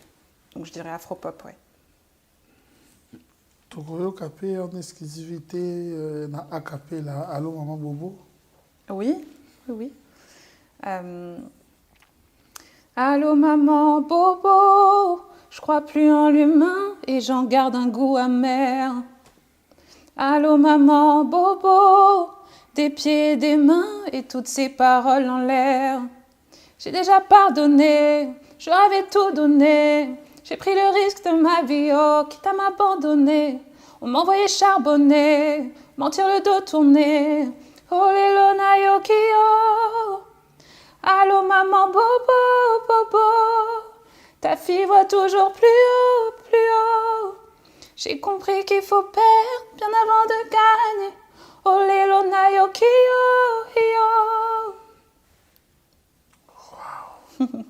Donc je dirais afro-pop, ouais. Tu as en exclusivité dans a cappella Allô Maman Bobo? Oui. Allô Maman Bobo, je crois plus en l'humain et j'en garde un goût amer. Allô Maman Bobo, des pieds et des mains et toutes ces paroles en l'air. J'ai déjà pardonné, je avais tout donné. J'ai pris le risque de ma vie, oh, quitte à m'abandonner. On m'envoyait charbonner, mentir le dos tourné. Oh, les lonayokio. Allô, maman, bobo, bobo. Ta fille voit toujours plus haut, plus haut. J'ai compris qu'il faut perdre bien avant de gagner. Oh, les lonayokio, yo. Wow.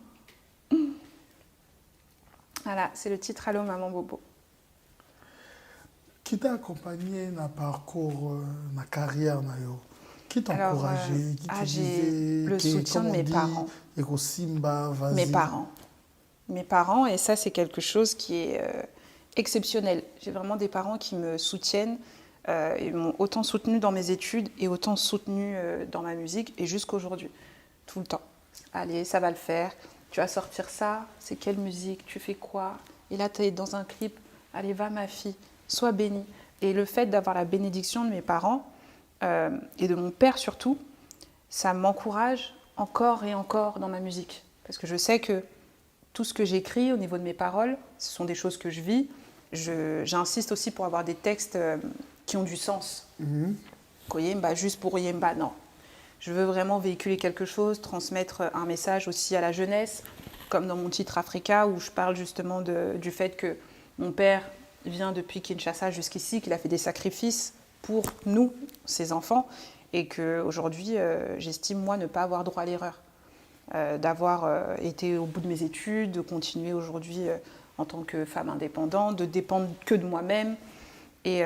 Voilà, c'est le titre Allô Maman Bobo. Qui t'a accompagné dans le parcours, dans la carrière? Qui t'a encouragé? Qui te disait le soutien de mes parents. Mes parents, et ça c'est quelque chose qui est exceptionnel. J'ai vraiment des parents qui me soutiennent. Ils m'ont autant soutenu dans mes études et autant soutenu dans ma musique et jusqu'aujourd'hui, tout le temps. Allez, ça va le faire. Tu vas sortir ça, c'est quelle musique, tu fais quoi? Et là, tu es dans un clip, allez, va ma fille, sois bénie. Et le fait d'avoir la bénédiction de mes parents et de mon père surtout, ça m'encourage encore et encore dans ma musique. Parce que je sais que tout ce que j'écris au niveau de mes paroles, ce sont des choses que je vis. J'insiste aussi pour avoir des textes qui ont du sens. Koyemba, juste pour Yemba, non. Je veux vraiment véhiculer quelque chose, transmettre un message aussi à la jeunesse, comme dans mon titre Africa, où je parle justement du fait que mon père vient depuis Kinshasa jusqu'ici, qu'il a fait des sacrifices pour nous, ses enfants, et qu'aujourd'hui, j'estime, moi, ne pas avoir droit à l'erreur. D'avoir été au bout de mes études, de continuer aujourd'hui en tant que femme indépendante, de dépendre que de moi-même, et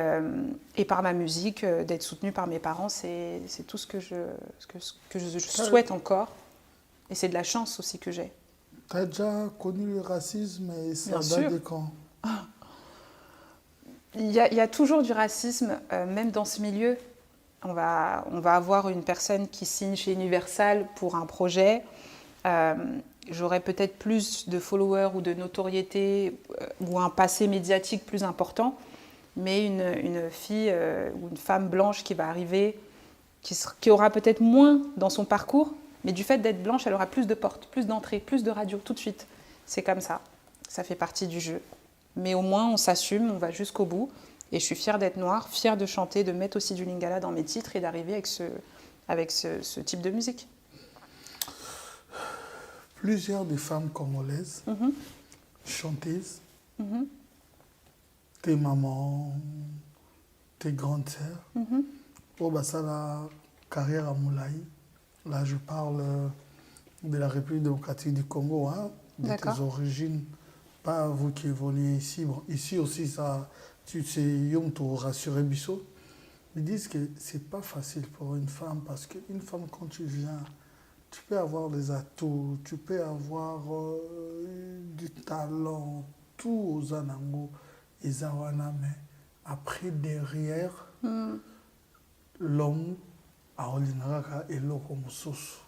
par ma musique, d'être soutenue par mes parents, c'est tout ce que je souhaite encore, et c'est de la chance aussi que j'ai. Tu as déjà connu le racisme et ça date de quand? Il y a toujours du racisme, même dans ce milieu. On va avoir une personne qui signe chez Universal pour un projet. J'aurai peut-être plus de followers ou de notoriété ou un passé médiatique plus important, mais une fille ou une femme blanche qui va arriver, qui aura peut-être moins dans son parcours, mais du fait d'être blanche, elle aura plus de portes, plus d'entrées, plus de radios tout de suite. C'est comme ça. Ça fait partie du jeu. Mais au moins, on s'assume, on va jusqu'au bout. Et je suis fière d'être noire, fière de chanter, de mettre aussi du lingala dans mes titres et d'arriver avec ce type de musique. Plusieurs des femmes congolaises, chanteuses, tes mamans, tes grandes sœurs, pour ça la carrière à Moulay. Là, je parle de la République démocratique du Congo, hein, de tes origines, pas vous qui évoluez ici. Bon, ici aussi, ça, tu sais, Yom te rassurer Bissot. Ils disent que c'est pas facile pour une femme parce qu'une femme, quand tu viens, tu peux avoir des atouts, tu peux avoir du talent, tout aux anango et zawana, mais après, derrière, l'homme a olinaraka et l'oko mosusu.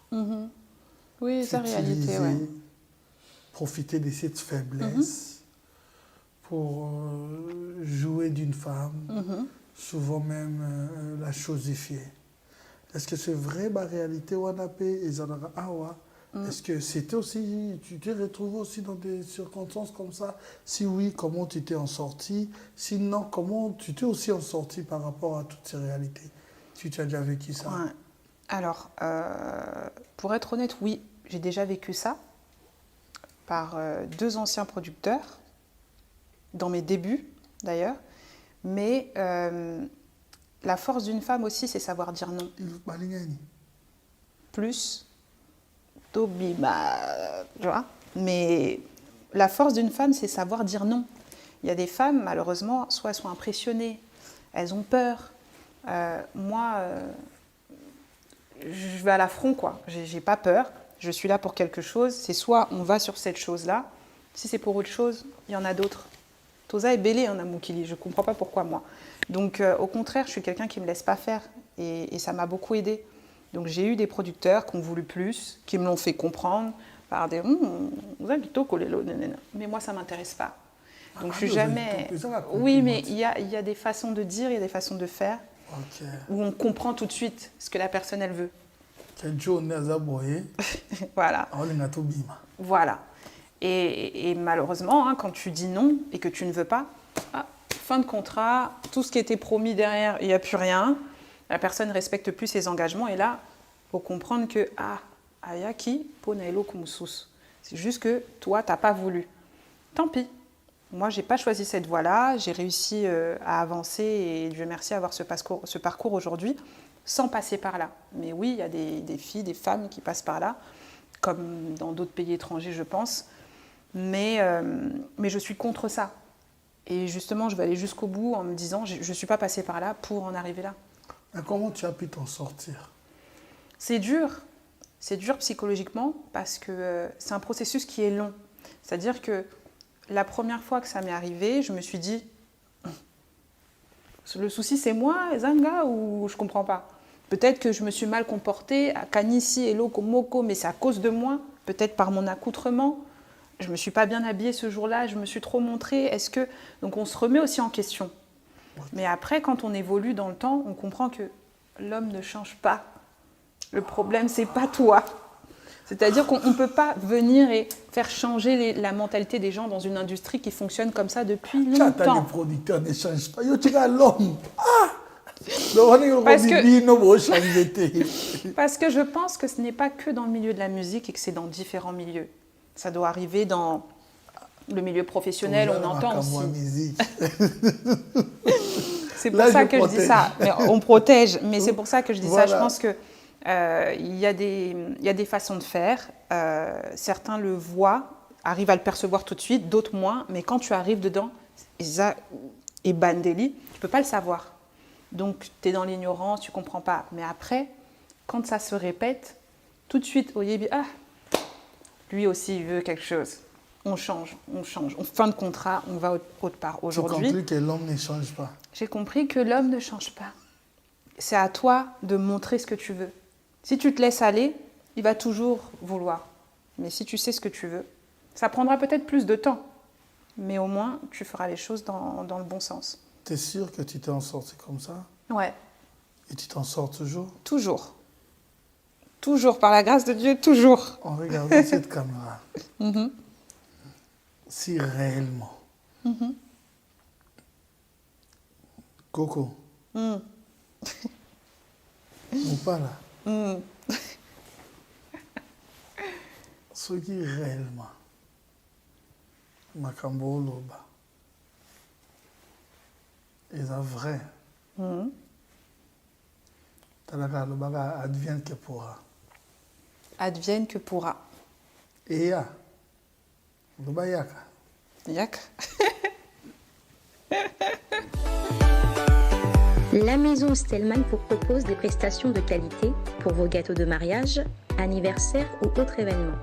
Oui, c'est la réalité, ouais. Profiter de cette faiblesse pour jouer d'une femme, souvent même la chosifier. Est-ce que c'est vrai ma réalité Wanape et Zanara Awa? Est-ce que c'était aussi, tu t'es retrouvé aussi dans des circonstances comme ça? Si oui, comment tu t'es en sorti? Sinon, comment tu t'es aussi en sorti par rapport à toutes ces réalités? Tu as déjà vécu ça? Ouais. Alors, pour être honnête, oui, j'ai déjà vécu ça par 2 anciens producteurs, dans mes débuts d'ailleurs. Mais la force d'une femme aussi, c'est savoir dire non. Plus, Tobima, tu vois. Mais la force d'une femme, c'est savoir dire non. Il y a des femmes, malheureusement, soit elles sont impressionnées, elles ont peur. Moi, je vais à l'affront, quoi. J'ai pas peur. Je suis là pour quelque chose. C'est soit on va sur cette chose-là. Si c'est pour autre chose, il y en a d'autres. Tosa est bélé en Amoukili. Je ne comprends pas pourquoi moi. Donc, au contraire, je suis quelqu'un qui ne me laisse pas faire. Et ça m'a beaucoup aidée. Donc, j'ai eu des producteurs qui ont voulu plus, qui me l'ont fait comprendre par des mais moi, ça ne m'intéresse pas. Donc, je suis jamais. Oui, mais il y a des façons de dire, il y a des façons de faire. Où on comprend tout de suite ce que la personne, elle veut. Voilà. Voilà. Et malheureusement, hein, quand tu dis non et que tu ne veux pas, fin de contrat, tout ce qui était promis derrière, il n'y a plus rien. La personne ne respecte plus ses engagements. Et là, il faut comprendre que, ayaki, ponaelo kumusus. C'est juste que toi, tu n'as pas voulu. Tant pis. Moi, je n'ai pas choisi cette voie-là. J'ai réussi à avancer et Dieu merci à avoir ce parcours aujourd'hui sans passer par là. Mais oui, il y a des filles, des femmes qui passent par là, comme dans d'autres pays étrangers, je pense. Mais je suis contre ça. Et justement, je vais aller jusqu'au bout en me disant, je ne suis pas passée par là pour en arriver là. Mais comment tu as pu t'en sortir? C'est dur. C'est dur psychologiquement parce que c'est un processus qui est long. C'est-à-dire que la première fois que ça m'est arrivé, je me suis dit, le souci c'est moi, Zanga, ou je comprends pas. Peut-être que je me suis mal comportée à Kanissi et Lokomoko, mais c'est à cause de moi, peut-être par mon accoutrement. Je me suis pas bien habillée ce jour-là, je me suis trop montrée. Est-ce que... Donc on se remet aussi en question. Mais après, quand on évolue dans le temps, on comprend que l'homme ne change pas. Le problème, c'est pas toi. C'est-à-dire qu'on ne peut pas venir et faire changer la mentalité des gens dans une industrie qui fonctionne comme ça depuis Tu attends, les longtemps. producteurs ne changent pas. Yo, tu regardes l'homme. Parce que je pense que ce n'est pas que dans le milieu de la musique et que c'est dans différents milieux. Ça doit arriver dans le milieu professionnel, on entend aussi. C'est pour ça que je dis ça. Mais on protège, mais c'est pour ça que je dis ça. Je pense que il y a des façons de faire. Certains le voient, arrivent à le percevoir tout de suite, d'autres moins. Mais quand tu arrives dedans, et Bandeli, tu ne peux pas le savoir. Donc, tu es dans l'ignorance, tu ne comprends pas. Mais après, quand ça se répète, tout de suite, au Yébi, lui aussi, il veut quelque chose. On change. On fin de contrat, on va autre part. Aujourd'hui, tu as compris que l'homme ne change pas. J'ai compris que l'homme ne change pas. C'est à toi de montrer ce que tu veux. Si tu te laisses aller, il va toujours vouloir. Mais si tu sais ce que tu veux, ça prendra peut-être plus de temps. Mais au moins, tu feras les choses dans le bon sens. Tu es sûr que tu t'es en sorti comme ça? Ouais. Et tu t'en sors toujours? Toujours. Toujours, par la grâce de Dieu, toujours. En regardant cette caméra, si réellement, Coco, ou pas là, ce qui réellement, Makambo Loba, est vrai. Talaka Loba advienne que pourra. Advienne que pourra. Et ya, Loba yaka. Yak. La maison Stelman vous propose des prestations de qualité pour vos gâteaux de mariage, anniversaire ou autres événements.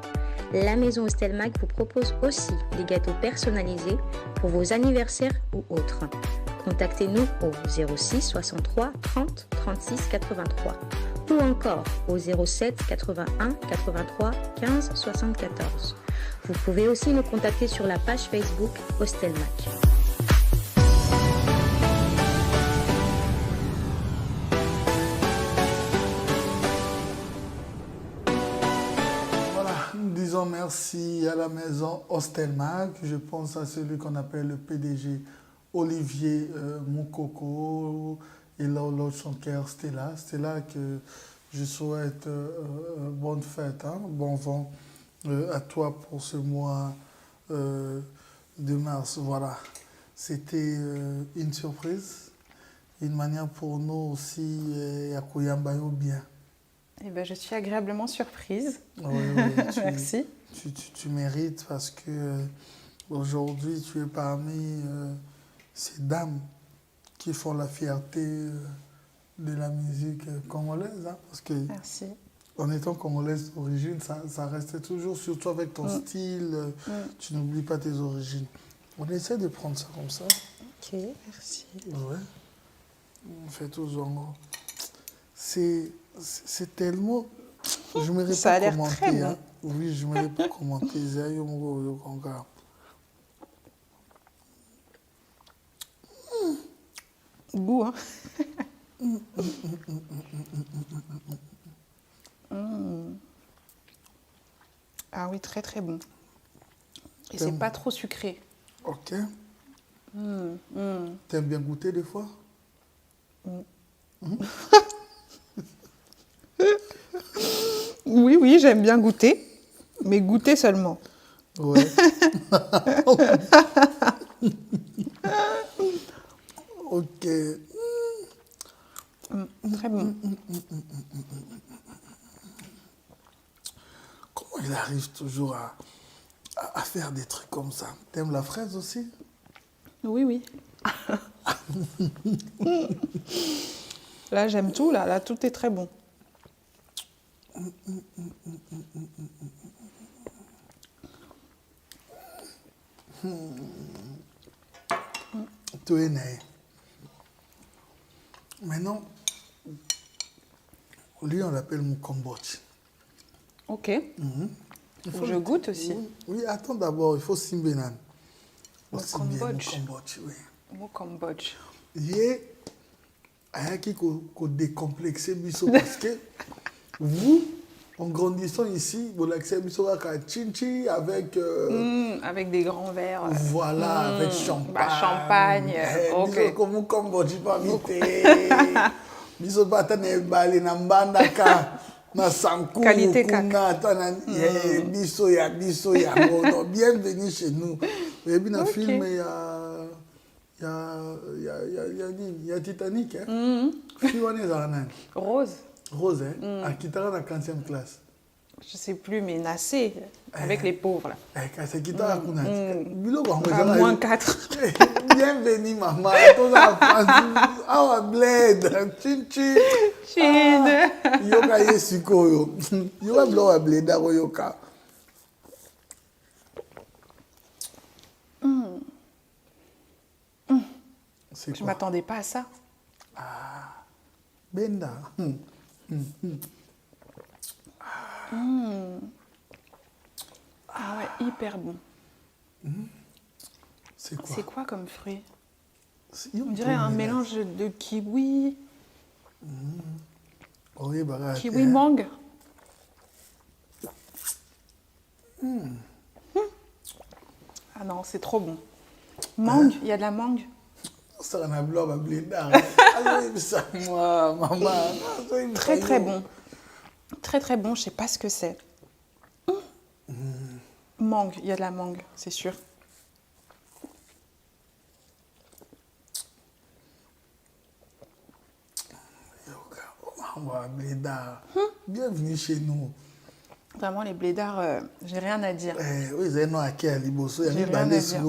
La maison Stelman vous propose aussi des gâteaux personnalisés pour vos anniversaires ou autres. Contactez-nous au 06 63 30 36 83 ou encore au 07 81 83 15 74. Vous pouvez aussi nous contacter sur la page Facebook Hostelmac. Voilà, nous disons merci à la maison Hostelmac. Je pense à celui qu'on appelle le PDG Olivier Moukoko et l'autre chanteur Stella. Stella que je souhaite bonne fête, bon vent à toi pour ce mois de mars. Voilà, c'était une surprise, une manière pour nous aussi à Kouyambayo bien. Eh ben, je suis agréablement surprise. Oui, Merci. Tu mérites parce que aujourd'hui tu es parmi ces dames qui font la fierté de la musique congolaise. Parce que Merci. En étant congolaise d'origine, ça restait toujours, surtout avec ton style, tu n'oublies pas tes origines. On essaie de prendre ça comme ça. Ok, merci. Ouais. On fait toujours. C'est tellement... Je ne Ça a l'air commenter. très bon. Oui, je ne pas commenter. Goût, hein. Ah oui, très très bon. Et c'est pas trop sucré. Ok. T'aimes bien goûter des fois? Oui, j'aime bien goûter, mais goûter seulement. Ouais. Ok. Très bon. Comment il arrive toujours à faire des trucs comme ça? T'aimes la fraise aussi? Oui. Là, j'aime tout. Là, tout est très bon. Tout est né. Maintenant, lui, on l'appelle Mukombochi. Ok. Je goûte aussi. Oui, attends d'abord, il faut Simbenan. Mukombochi. Mukombochi, oui. Mukombochi. Il y a qui décomplexé biso parce que vous, En grandissant ici, vous l'accès à Chinchi avec... Avec des grands verres. Voilà, avec champagne. Bah, champagne. Ok. Comme vous dites pas biso bata ne bale na mbandaka na sanku Qualité kuna tana biso ya bon bienvenue chez nous. Et bien dans film il y a Titanic hein. Film Rose. Rose hein, à Kitara dans 15e classe. Je sais plus, mais Nassé, avec les pauvres. Là. C'est Kitara kuna. À moins 4. Bienvenue maman. Awa bled, chinchi. Chine. Yoka yesikoyo. Yoka blowa bleda yoka. Je ne m'attendais pas à ça. Benda. Ah ouais, hyper bon. C'est quoi? C'est quoi comme fruit? On On dirait un mélange de kiwi, Oui, bah, kiwi mangue. Ah non, c'est trop bon. Mangue, il y a de la mangue. Ça on a bloqué bleda. Alors ça moi maman. Très très bon. Très très bon, je sais pas ce que c'est. Mangue, il y a de la mangue, c'est sûr. Bienvenue chez nous. Vraiment, les blédards, j'ai rien à dire. Oui, c'est un accueil à Liboso. Il y a J'ai rien à dire.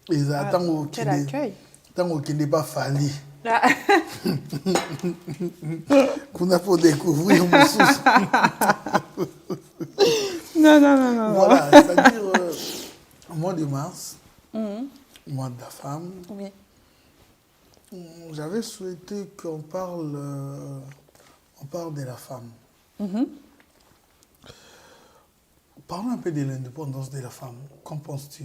Ils attendent Quel accueil. Tant qu'il n'est pas fallu. Ah. Qu'on a pour découvrir mon souci. Non. Voilà, c'est-à-dire, mois de mars, mois de la femme, Oui. j'avais souhaité qu'on parle de la femme. Parlons un peu de l'indépendance de la femme. Qu'en penses-tu?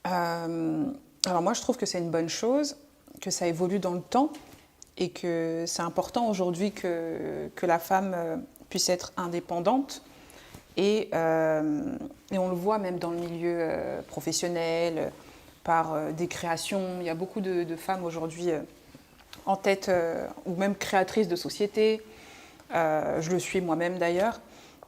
Alors moi, je trouve que c'est une bonne chose, que ça évolue dans le temps et que c'est important aujourd'hui que la femme puisse être indépendante. Et on le voit même dans le milieu professionnel, par des créations. Il y a beaucoup de femmes aujourd'hui en tête ou même créatrices de sociétés. Je le suis moi-même d'ailleurs.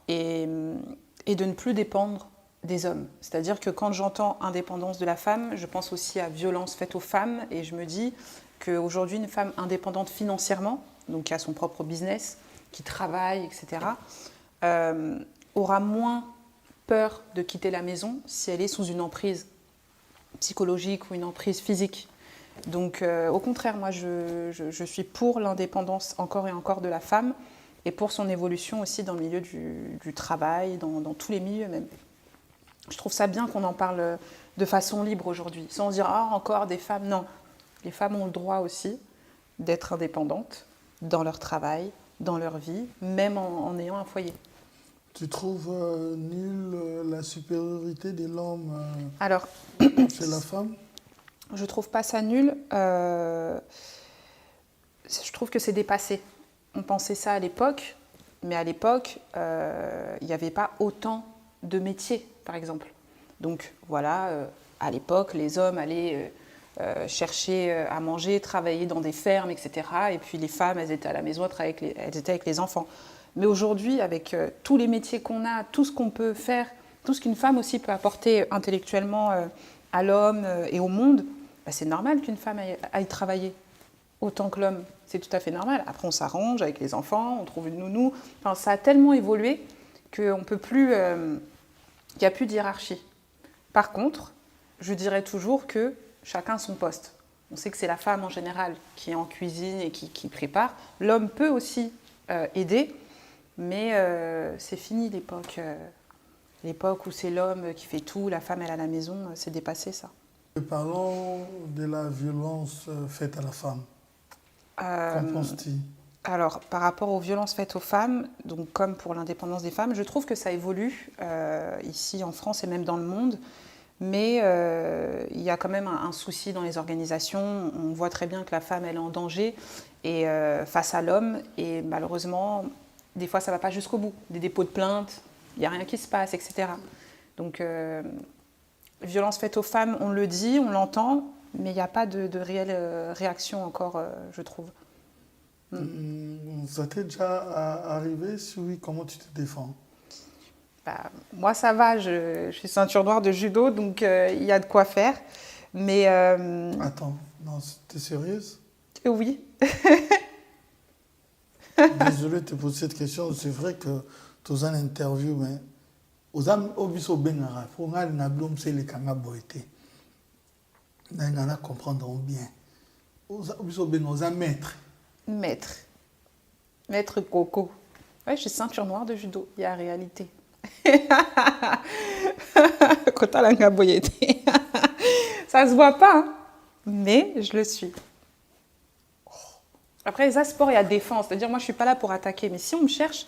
Et de ne plus dépendre des hommes. C'est-à-dire que quand j'entends indépendance de la femme, je pense aussi à violence faite aux femmes et je me dis qu'aujourd'hui, une femme indépendante financièrement, donc qui a son propre business, qui travaille, etc., aura moins peur de quitter la maison si elle est sous une emprise psychologique ou une emprise physique. Donc au contraire, moi je suis pour l'indépendance encore et encore de la femme et pour son évolution aussi dans le milieu du travail, dans tous les milieux même. Je trouve ça bien qu'on en parle de façon libre aujourd'hui, sans dire « Ah, encore des femmes ». Non, les femmes ont le droit aussi d'être indépendantes dans leur travail, dans leur vie, même en ayant un foyer. Tu trouves nulle la supériorité de l'homme chez la femme? Je trouve pas ça nul. Je trouve que c'est dépassé. On pensait ça à l'époque, mais à l'époque, il n'y avait pas autant de métiers, par exemple. Donc voilà, à l'époque, les hommes allaient chercher à manger, travailler dans des fermes, etc. Et puis les femmes, elles étaient à la maison, elles étaient avec les enfants. Mais aujourd'hui, avec tous les métiers qu'on a, tout ce qu'on peut faire, tout ce qu'une femme aussi peut apporter intellectuellement à l'homme et au monde, bah, c'est normal qu'une femme aille travailler autant que l'homme. C'est tout à fait normal. Après, on s'arrange avec les enfants, on trouve une nounou. Enfin, ça a tellement évolué qu'on peut plus... il n'y a plus de hiérarchie. Par contre, je dirais toujours que chacun son poste. On sait que c'est la femme en général qui est en cuisine et qui prépare. L'homme peut aussi aider, mais c'est fini l'époque. L'époque où c'est l'homme qui fait tout, la femme elle est à la maison, c'est dépassé ça. Parlons de la violence faite à la femme. Qu'en penses-tu? Alors, par rapport aux violences faites aux femmes, donc comme pour l'indépendance des femmes, je trouve que ça évolue ici en France et même dans le monde. Mais il y a quand même un souci dans les organisations. On voit très bien que la femme, elle est en danger et, face à l'homme. Et malheureusement, Des fois, ça ne va pas jusqu'au bout. Des dépôts de plainte, il n'y a rien qui se passe, etc. Donc, violence faite aux femmes, on le dit, on l'entend, mais il n'y a pas de réelle réaction encore, je trouve. Ça t'est déjà arrivé? Si oui, comment tu te défends? Bah, moi, ça va, je suis ceinture noire de judo, donc il y a de quoi faire. Mais Attends, non, t'es sérieuse? oui, Désolé de te poser cette question. C'est vrai que tu as une interview, mais aux âmes, au biso bengara, pour nga na blum c'est le kanga boité. N'a comprendront bien. Au biso bengara, aux âmes maîtres. Maître Coco. Ouais, je suis ceinture noire de judo, il y a réalité. Kota langa boyete. Ça se voit pas, hein, mais je le suis. Après, les sports, il y a défense. C'est-à-dire, moi, je ne suis pas là pour attaquer. Mais si on me cherche,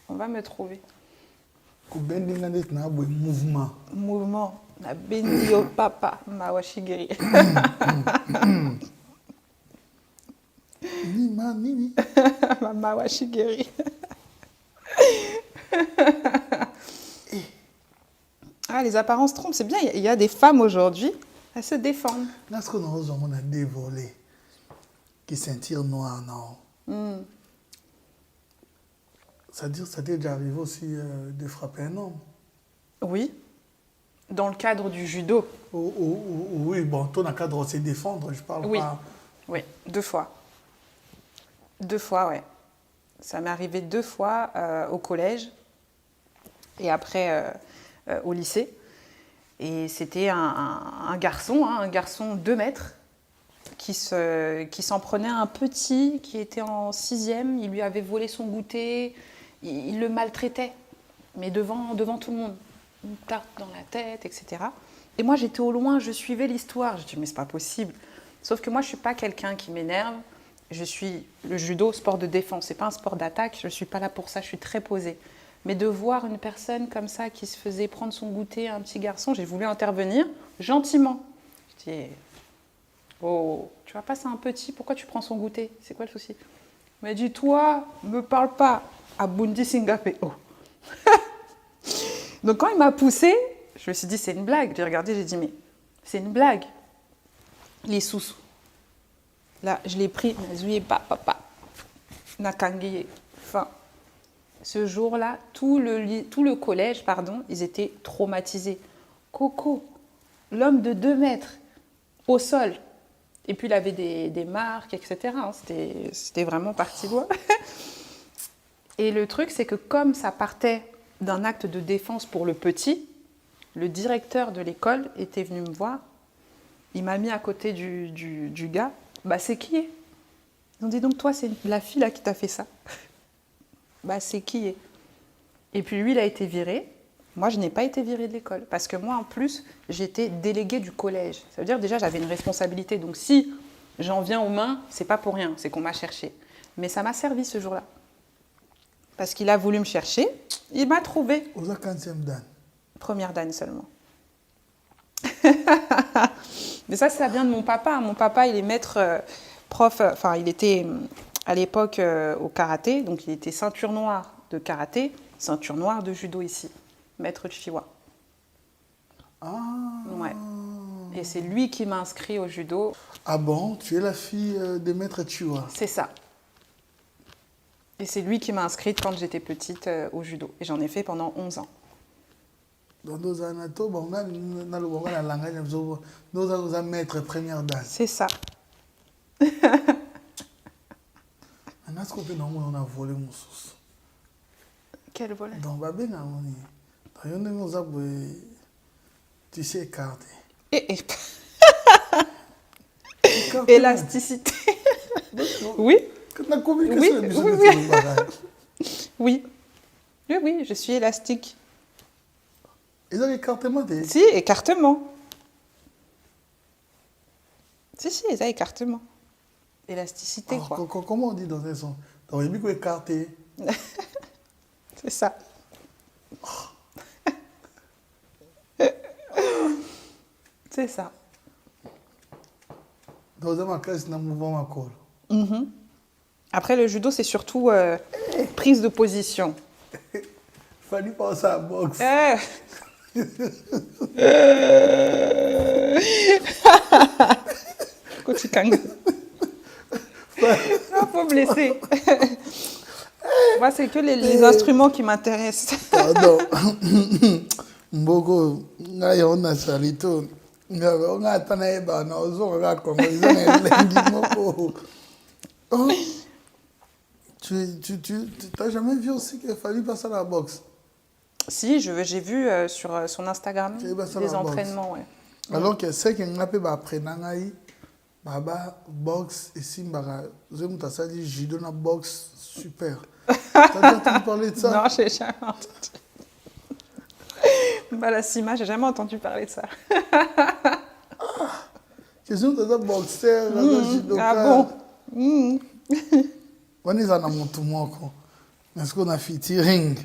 on va me trouver. Mouvement. Mouvement. La bendi au papa, Mawashigiri. Nini. Mawashigiri. Ah, les apparences trompent, c'est bien. Il y a des femmes aujourd'hui, elles se défendent. Est-ce qu'on a dévolé qui ceinture noire, non? C'est-à-dire, ça t'est déjà arrivé aussi de frapper un homme? Oui, dans le cadre du judo. Oui, bon, ton cadre, c'est défendre, je parle pas. Oui, 2 fois. 2 fois, ouais. Ça m'est arrivé 2 fois au collège et après au lycée. Et c'était un garçon 2 mètres, qui s'en prenait à un petit qui était en 6e. Il lui avait volé son goûter, il le maltraitait, mais devant tout le monde. Une tarte dans la tête, etc. Et moi, j'étais au loin, je suivais l'histoire. Je dis, mais c'est pas possible. Sauf que moi, je suis pas quelqu'un qui m'énerve. Je suis le judo, sport de défense. C'est pas un sport d'attaque. Je suis pas là pour ça. Je suis très posée. Mais de voir une personne comme ça qui se faisait prendre son goûter à un petit garçon, j'ai voulu intervenir gentiment. Je dis, oh, tu vois pas, c'est un petit. Pourquoi tu prends son goûter? C'est quoi le souci? Il m'a dit, toi, me parle pas à Bundi Singapé. Oh. Donc quand il m'a poussée, je me suis dit, c'est une blague. J'ai regardé, j'ai dit, mais c'est une blague. Les sous. Là, je l'ai pris, nazouye papa, nakangiye. Enfin, ce jour-là, tout le collège, ils étaient traumatisés. Coco, l'homme de 2 mètres, au sol. Et puis il avait des marques, etc. Hein. C'était vraiment parti loin. Et le truc, c'est que comme ça partait d'un acte de défense pour le petit, le directeur de l'école était venu me voir. Il m'a mis à côté du gars. Bah, c'est qui est? Ils ont dit, donc toi, c'est la fille là qui t'a fait ça. Bah, c'est qui est? Et puis lui, il a été viré. Moi, je n'ai pas été virée de l'école. Parce que moi, en plus, j'étais déléguée du collège. Ça veut dire déjà, j'avais une responsabilité. Donc si j'en viens aux mains, c'est pas pour rien. C'est qu'on m'a cherché. Mais ça m'a servi ce jour-là. Parce qu'il a voulu me chercher, il m'a trouvé. Aux 15e dan. Première dan seulement. Mais ça vient de mon papa. Mon papa, il est maître prof, enfin, il était à l'époque au karaté, donc il était ceinture noire de karaté, ceinture noire de judo ici, maître Chiwa. Ah. Ouais. Et c'est lui qui m'a inscrit au judo. Ah bon, tu es la fille de maître Chiwa? C'est ça. Et c'est lui qui m'a inscrite quand j'étais petite au judo. Et j'en ai fait pendant 11 ans. Dans nos anatos, on a la langue, nous avons maître première dame. C'est ça. On a volé mon sauce. Quel volet? Dans Babé, on a tu sais écarté. Élasticité. Oui. Oui. Oui, je suis élastique. Ils ont écartement des... Si, écartement. Si, ils ont écartement. Élasticité, quoi. Comment on dit dans un son? Dans les micros écartés. C'est ça. C'est ça. Dans un classe, dans un mouvement à col. Après, le judo, c'est surtout prise de position. Fallait penser à la boxe. Kochikang. Ah, faut blesser. Moi, c'est que les instruments qui m'intéressent. Pardon. Mboko, on a salito. On a tanae bana, on a comme ils ont Oh, tu t'as jamais vu aussi qu'il a fallu passer à la boxe? Si, j'ai vu sur son Instagram des entraînements. Ouais. Alors que c'est qu'il n'a pas appris Baba boxe et Simbara. Je me suis dit judo na boxe super. T'as déjà entendu parler de ça? Non, j'ai jamais entendu. Voilà, Sima, j'ai jamais entendu parler de ça. Question de boxeur, judoka. Ah bon? On est dans mon tournoi. Est-ce qu'on a fait ring?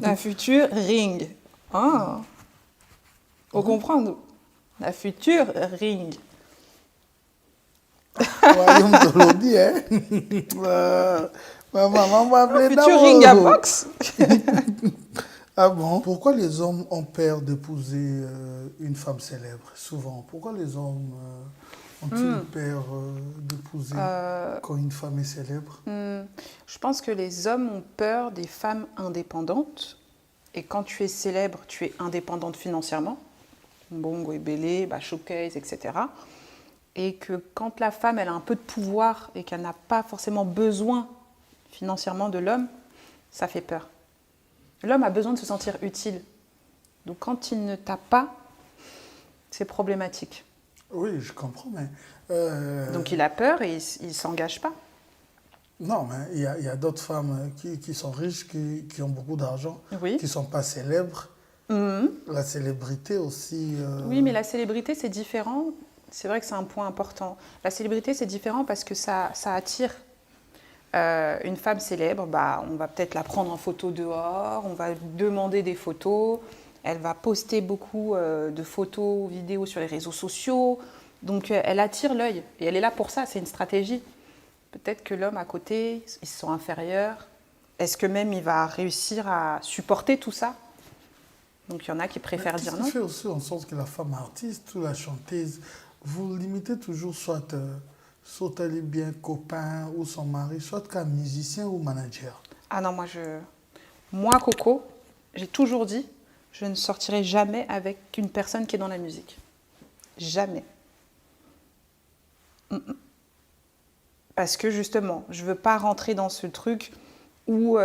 La future ring. Ah. Faut comprendre. La future ring. Royaume de l'Audi, hein? Maman va appeler Future ring à boxe. Ah bon? Pourquoi les hommes ont peur d'épouser une femme célèbre, souvent? Pourquoi les hommes ont-ils peur d'épouser quand une femme est célèbre? Je pense que les hommes ont peur des femmes indépendantes. Et quand tu es célèbre, tu es indépendante financièrement. Bongo et Bélé, Showcase, etc. Et que quand la femme elle a un peu de pouvoir et qu'elle n'a pas forcément besoin financièrement de l'homme, ça fait peur. L'homme a besoin de se sentir utile. Donc quand il ne t'a pas, c'est problématique. Oui, je comprends, mais... Donc il a peur et il ne s'engage pas. Non, mais il y a d'autres femmes qui sont riches, qui ont beaucoup d'argent, Oui. qui ne sont pas célèbres. La célébrité aussi... Oui, mais la célébrité, c'est différent. C'est vrai que c'est un point important. La célébrité, c'est différent parce que ça attire. Une femme célèbre, on va peut-être la prendre en photo dehors, on va demander des photos, elle va poster beaucoup de photos, vidéos sur les réseaux sociaux. Donc elle attire l'œil et elle est là pour ça, c'est une stratégie. Peut-être que l'homme à côté, ils se sent inférieurs. Est-ce que même il va réussir à supporter tout ça? Donc il y en a qui préfèrent dire non. Qu'est-ce qui fait aussi en sorte que la femme artiste ou la chanteuse, vous limitez toujours soit elle est bien copain ou son mari, soit qu'un musicien ou manager? Ah non, moi Coco, j'ai toujours dit, je ne sortirai jamais avec une personne qui est dans la musique. Jamais. Parce que justement, je ne veux pas rentrer dans ce truc où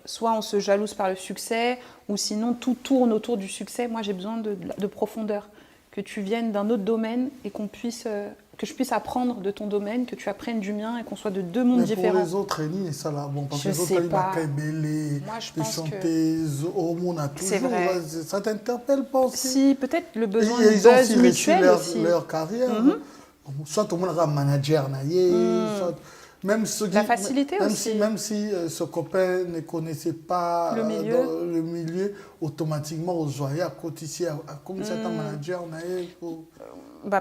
soit on se jalouse par le succès, ou sinon tout tourne autour du succès. Moi, j'ai besoin de profondeur. Que tu viennes d'un autre domaine et que je puisse apprendre de ton domaine, que tu apprennes du mien et qu'on soit de deux mondes différents. Pour les autres, ni ça là, bon, parce que les autres, Moi, je pense chanteuses, au monde a toujours. C'est vrai. Ça t'interpelle pas aussi? Si, peut-être le besoin de de buzz mutuel aussi. Leur carrière. Soit tout le monde a un manager, soit même ceux qui, la facilité aussi. Même si ce copain ne connaissait pas le milieu, automatiquement, aux joyeux à côté ici, comme c'est un manager,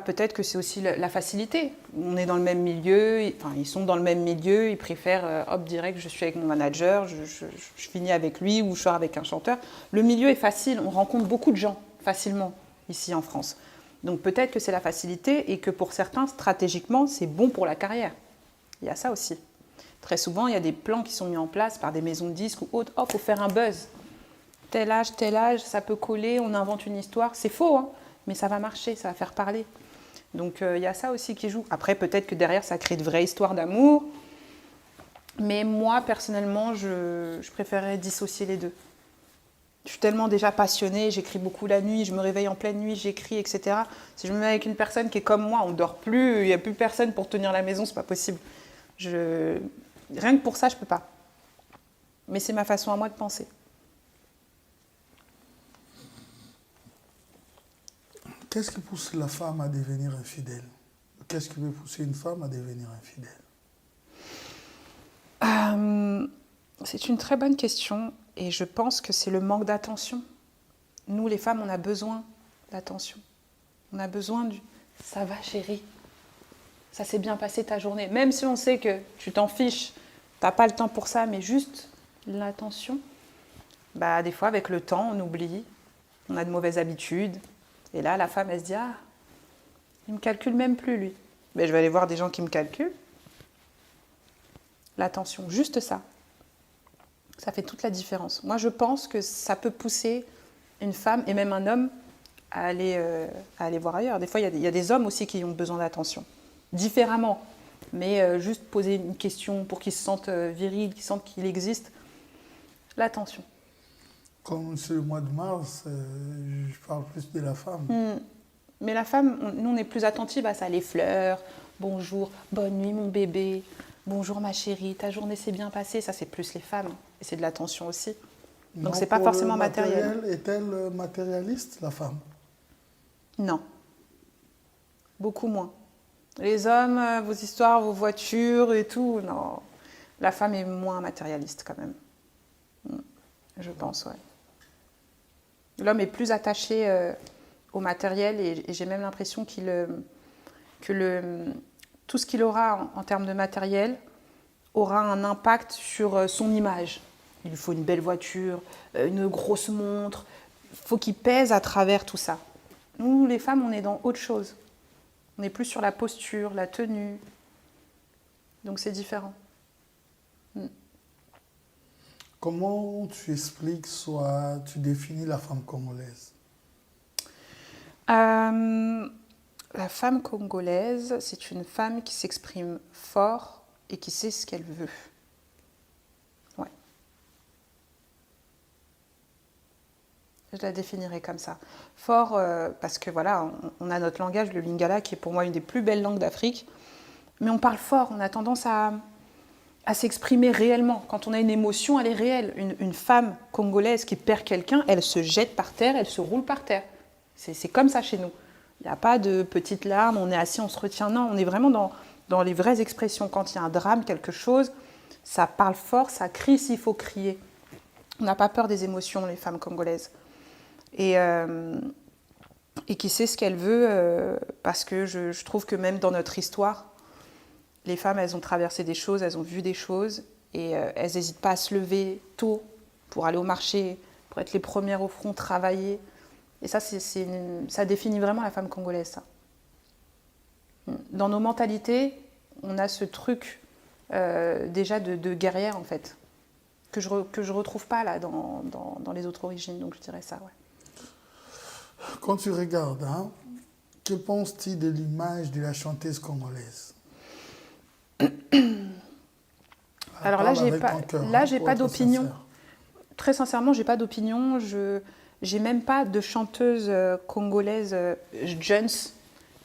peut-être que c'est aussi la facilité. On est dans le même milieu, ils sont dans le même milieu, ils préfèrent, direct, je suis avec mon manager, je finis avec lui ou je sors avec un chanteur. Le milieu est facile, on rencontre beaucoup de gens facilement ici en France. Donc peut-être que c'est la facilité et que pour certains, stratégiquement, c'est bon pour la carrière. Il y a ça aussi. Très souvent, il y a des plans qui sont mis en place par des maisons de disques ou autres. Oh, il faut faire un buzz. Tel âge, ça peut coller, on invente une histoire. C'est faux, hein, mais ça va marcher, ça va faire parler. Donc il y a ça aussi qui joue. Après, peut-être que derrière, ça crée de vraies histoires d'amour. Mais moi, personnellement, je préférerais dissocier les deux. Je suis tellement déjà passionnée, j'écris beaucoup la nuit, je me réveille en pleine nuit, j'écris, etc. Si je me mets avec une personne qui est comme moi, on ne dort plus, il n'y a plus personne pour tenir la maison, c'est pas possible. Rien que pour ça, je ne peux pas. Mais c'est ma façon à moi de penser. Qu'est-ce qui pousse la femme à devenir infidèle? Qu'est-ce qui peut pousser une femme à devenir infidèle? C'est une très bonne question et je pense que c'est le manque d'attention. Nous, les femmes, on a besoin d'attention. On a besoin du « ça va, chérie ». ça s'est bien passé ta journée. Même si on sait que tu t'en fiches, t'as pas le temps pour ça, mais juste l'attention. Bah, des fois, avec le temps, on oublie, on a de mauvaises habitudes. Et là, la femme, elle se dit, ah, il me calcule même plus, lui. Mais je vais aller voir des gens qui me calculent. L'attention, juste ça. Ça fait toute la différence. Moi, je pense que ça peut pousser une femme et même un homme à aller voir ailleurs. Des fois, il y a des hommes aussi qui ont besoin d'attention. Différemment. Mais juste poser une question pour qu'ils se sentent virils, qu'ils sentent qu'il existe. L'attention. Comme c'est le mois de mars, je parle plus de la femme. Mais la femme, nous, on est plus attentive à ça. Les fleurs, bonjour, bonne nuit mon bébé, bonjour ma chérie, ta journée s'est bien passée. Ça, c'est plus les femmes. Et c'est de l'attention aussi. Donc, c'est pas forcément matériel. Est-elle matérialiste, la femme? Non. Beaucoup moins. Les hommes, vos histoires, vos voitures et tout, non. La femme est moins matérialiste quand même. Je pense, ouais. L'homme est plus attaché au matériel et j'ai même l'impression que tout ce qu'il aura en termes de matériel aura un impact sur son image. Il lui faut une belle voiture, une grosse montre. Il faut qu'il pèse à travers tout ça. Nous, les femmes, on est dans autre chose. On est plus sur la posture, la tenue. Donc c'est différent. Comment tu expliques, soit tu définis la femme congolaise? La femme congolaise, c'est une femme qui s'exprime fort et qui sait ce qu'elle veut. Ouais. Je la définirais comme ça. Fort, parce que voilà, on a notre langage, le lingala, qui est pour moi une des plus belles langues d'Afrique. Mais on parle fort, on a tendance à s'exprimer réellement. Quand on a une émotion, elle est réelle. Une femme congolaise qui perd quelqu'un, elle se jette par terre, elle se roule par terre. C'est comme ça chez nous. Il n'y a pas de petites larmes, on est assis, on se retient. Non, on est vraiment dans les vraies expressions. Quand il y a un drame, quelque chose, ça parle fort, ça crie s'il faut crier. On n'a pas peur des émotions, les femmes congolaises. Et qui sait ce qu'elle veut, parce que je trouve que même dans notre histoire, les femmes, elles ont traversé des choses, elles ont vu des choses, et elles n'hésitent pas à se lever tôt pour aller au marché, pour être les premières au front, travailler. Et ça, ça définit vraiment la femme congolaise, ça. Dans nos mentalités, on a ce truc déjà de guerrière, en fait, que je retrouve pas là dans les autres origines, donc je dirais ça, ouais. Quand tu regardes, hein, que penses-tu de l'image de la chanteuse congolaise? Alors là, j'ai pas d'opinion. Très sincèrement, j'ai pas d'opinion. J'ai même pas de chanteuse congolaise Jones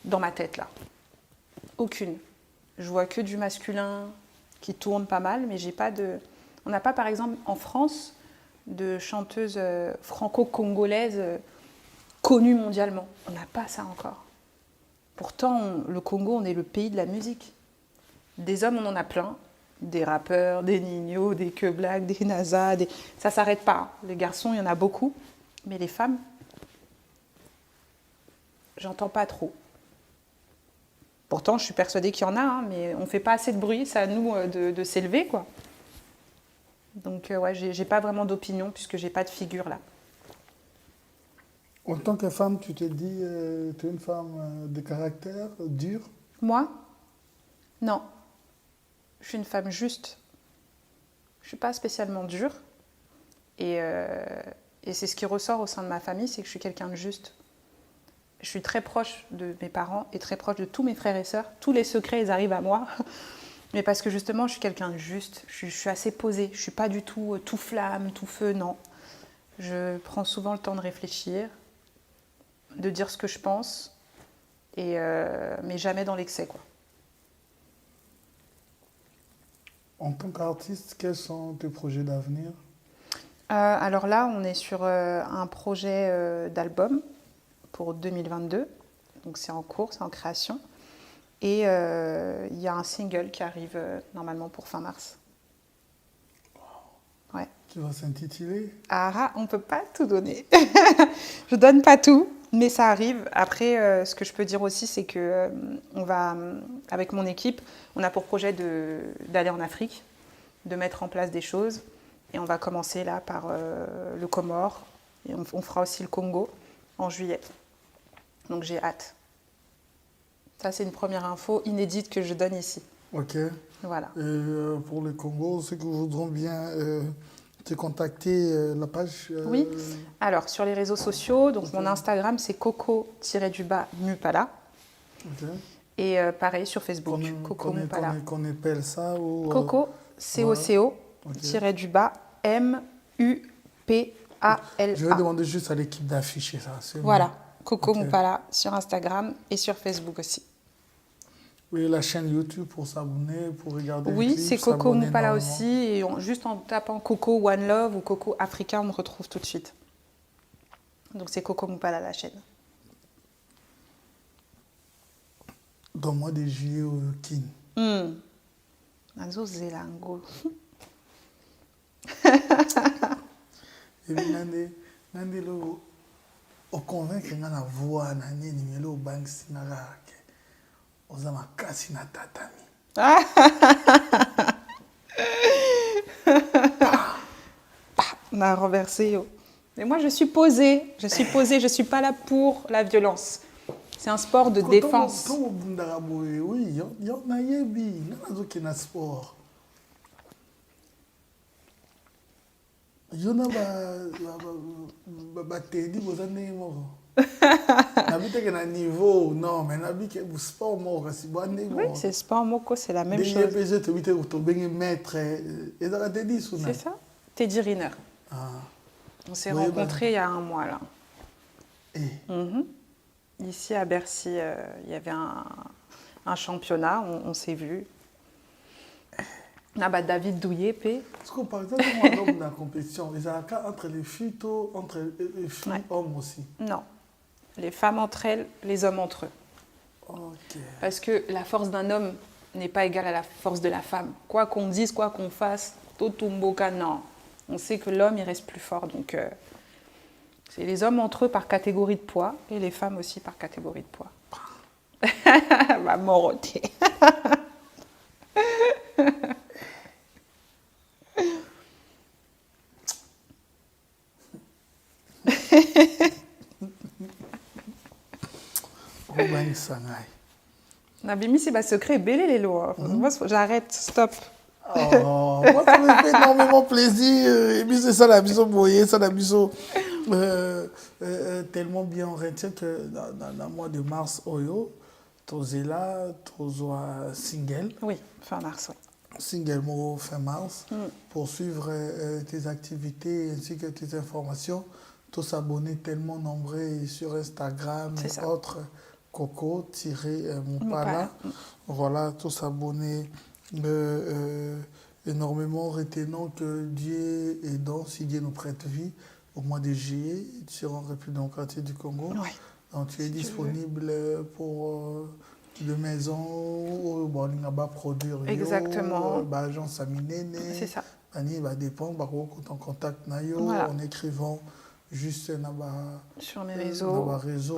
dans ma tête là. Aucune. Je vois que du masculin qui tourne pas mal, mais j'ai pas de. On n'a pas, par exemple, en France, de chanteuse franco-congolaise connue mondialement. On n'a pas ça encore. Pourtant, le Congo, on est le pays de la musique. Des hommes, on en a plein. Des rappeurs, des Nino, des Que Black, des NASA. Ça ne s'arrête pas. Les garçons, il y en a beaucoup. Mais les femmes, j'entends pas trop. Pourtant, je suis persuadée qu'il y en a, hein, mais on ne fait pas assez de bruit. C'est à nous de s'élever, quoi. Donc, ouais, j'ai pas vraiment d'opinion puisque j'ai pas de figure là. En tant que femme, tu te dis, tu es une femme de caractère dur? Moi? Non. Je suis une femme juste. Je ne suis pas spécialement dure. Et c'est ce qui ressort au sein de ma famille, c'est que je suis quelqu'un de juste. Je suis très proche de mes parents et très proche de tous mes frères et sœurs. Tous les secrets, ils arrivent à moi. Mais parce que justement, je suis quelqu'un de juste. Je suis assez posée. Je ne suis pas du tout tout flamme, tout feu, non. Je prends souvent le temps de réfléchir, de dire ce que je pense, mais jamais dans l'excès, quoi. En tant qu'artiste, quels sont tes projets d'avenir? Alors là, on est sur un projet d'album pour 2022. Donc c'est en cours, c'est en création. Et il y a un single qui arrive normalement pour fin mars. Ouais. Tu vas s'intituler? Ah, on ne peut pas tout donner. Je donne pas tout. Mais ça arrive. Après, ce que je peux dire aussi, c'est que on va, avec mon équipe, on a pour projet d'aller en Afrique, de mettre en place des choses. Et on va commencer là par le Comore. Et on fera aussi le Congo en juillet. Donc j'ai hâte. Ça, c'est une première info inédite que je donne ici. Ok. Voilà. Et pour le Congo, ceux qui voudront bien te contacter, la page Oui. Alors, sur les réseaux sociaux, donc mon Instagram, c'est coco-mupala. Ok. Et pareil sur Facebook, Coco Mupala. Qu'on appelle ça ou, Coco, C-O-C-O, _, M-U-P-A-L-A. Je vais demander juste à l'équipe d'afficher ça. Voilà, Coco Ok. Mupala sur Instagram et sur Facebook aussi. Oui, la chaîne YouTube pour s'abonner, pour regarder les Oui, clips, c'est Coco s'abonner Mupala normalement. aussi. Et juste en tapant Coco One Love ou Coco Africain, on me retrouve tout de suite. Donc c'est Coco Mupala la chaîne. Dans le mois de juillet au Kin. Nazo Zelango. Et puis, nande lo o convaincre nga na voix na nini ngelo o bank sinaka ke oza makasi na tatami. On a renversé. Yo. Mais moi, je suis posée. Je suis pas là pour la violence. C'est un sport de défense. Ntango obundaka boye, oui, yo nayebi nga nazokende na sport. Yo na batedi boza ndenge moko. Nabi teke na niveau, non, mais nabi ke sport moko kasi bwa ndenge Oui, moko. c'est sport moko, c'est la même Ndenge chose. PG tobi te tobenge maître ezaka tedi suna. C'est ça Teddy Riner. Ah. On s'est Oui, rencontrés il y a un mois, là. Eh. Ici, à Bercy, il y avait un championnat, on s'est vus. David Douillet, P. Parce que par exemple, moi, dans la compétition, ils ont un cas entre les filles, entre les filles, Ouais. hommes aussi. Non. Les femmes entre elles, les hommes entre eux. Ok. Parce que la force d'un homme n'est pas égale à la force de la femme. Quoi qu'on dise, quoi qu'on fasse, Totumboka, non. On sait que l'homme, il reste plus fort. Donc, c'est les hommes entre eux par catégorie de poids et les femmes aussi par catégorie de poids. Va moroter. Robin Sangai. Nabimi, c'est ma secret, belé les lois. Moi, j'arrête, stop. Oh, moi, ça me fait énormément plaisir. Et puis, c'est ça, la biseau boyer, ça, la biseau tellement bien. On retient que dans le mois de mars, Oyo, Tozela, Tozoa single. Oui, fin mars, oui. Single mot fin mars. Pour suivre tes activités ainsi que tes informations, tous s'abonner tellement nombreux sur Instagram C'est et ça. autres. Coco-Mupala. Mupala. Voilà, tous s'abonner. Énormément retenant que Dieu est dans, si Dieu nous prête vie, au mois de juillet, tu seras en République démocratique du Congo. Ouais. Donc tu es disponible pour de maison, bon, on va produire. Exactement. Agence Aminene. C'est ça. Ani va dépendre, en contact nayo, Voilà. en écrivant juste Sur mes réseaux. réseau,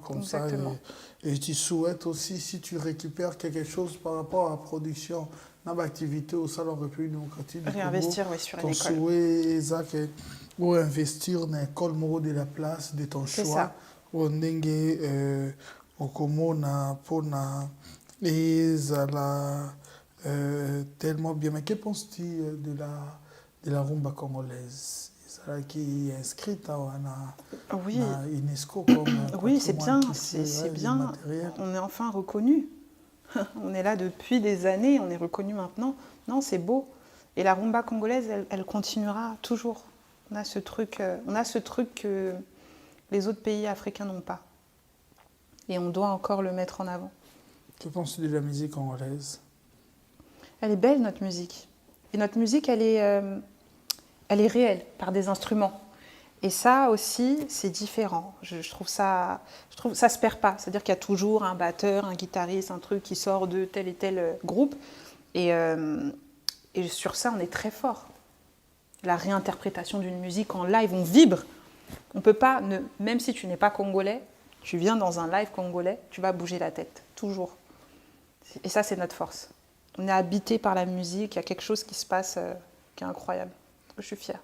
comme Exactement. ça. Et tu souhaites aussi, si tu récupères quelque chose par rapport à la production, dans l'activité au Salon République démocratique du Réinvestir, Congo, oui, sur une ton école. souhait, Isaac, ou investir dans l'école moro de la place de ton C'est choix. ça. Ou ndenge, okomona, pona, ezala, tellement bien. Mais que penses-tu de la rumba congolaise? Qui est inscrite à Oui. UNESCO comme Oui, c'est bien, patrimoine c'est culturel bien. immatériel. On est enfin reconnu. On est là depuis des années, on est reconnu maintenant. Non, c'est beau. Et la rumba congolaise, elle continuera toujours. On a ce truc que les autres pays africains n'ont pas. Et on doit encore le mettre en avant. Que penses-tu de la musique congolaise? Elle est belle, notre musique. Et notre musique, elle est réelle, par des instruments. Et ça aussi, c'est différent. Je trouve ça se perd pas. C'est-à-dire qu'il y a toujours un batteur, un guitariste, un truc qui sort de tel et tel groupe. Et sur ça, on est très fort. La réinterprétation d'une musique en live, on vibre. On peut pas, même si tu n'es pas congolais, tu viens dans un live congolais, tu vas bouger la tête, toujours. Et ça, c'est notre force. On est habité par la musique, il y a quelque chose qui se passe qui est incroyable. Je suis fière.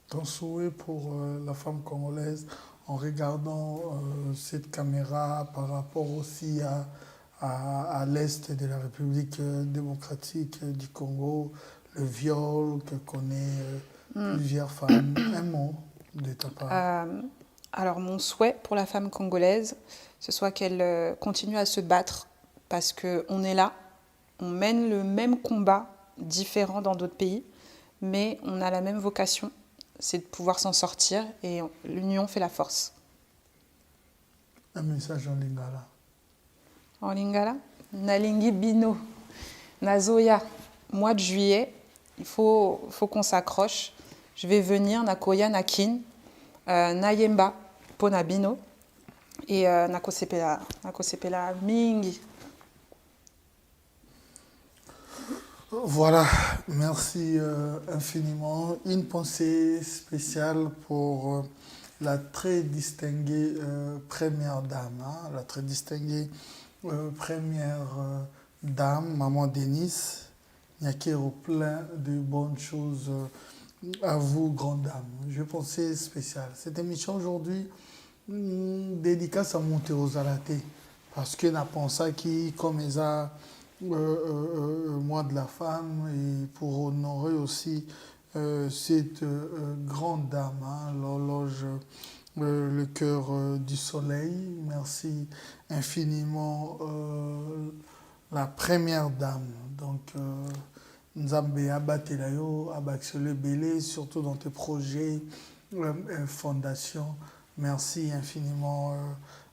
Ton souhait pour la femme congolaise en regardant cette caméra par rapport aussi à l'est de la République démocratique du Congo, le viol que connaît plusieurs femmes. Un mot de ta part. Alors, mon souhait pour la femme congolaise, ce soit qu'elle continue à se battre parce qu'on est là, on mène le même combat différent dans d'autres pays, mais on a la même vocation, c'est de pouvoir s'en sortir et l'union fait la force. Un message en lingala. En lingala, nalingi bino, nazoya, mois de juillet, il faut qu'on s'accroche. Je vais venir nakoya nakin, nayemba pona bino et nakosepela mingi. Voilà, merci infiniment. Une pensée spéciale pour la très distinguée première dame, hein, la très distinguée première dame, Maman Denise. Nyakero, plein de bonnes choses à vous, grande dame. Je pensais spécial. Cette émission aujourd'hui, dédicace à monter aux alatés, parce que n'a pensé qui comme ça. Mois de la femme et pour honorer aussi cette grande dame, hein, l'horloge, le cœur du soleil. Merci infiniment la première dame. Donc, Nzambe Abatelayo, Abaxele Belé, surtout dans tes projets, fondation. Merci infiniment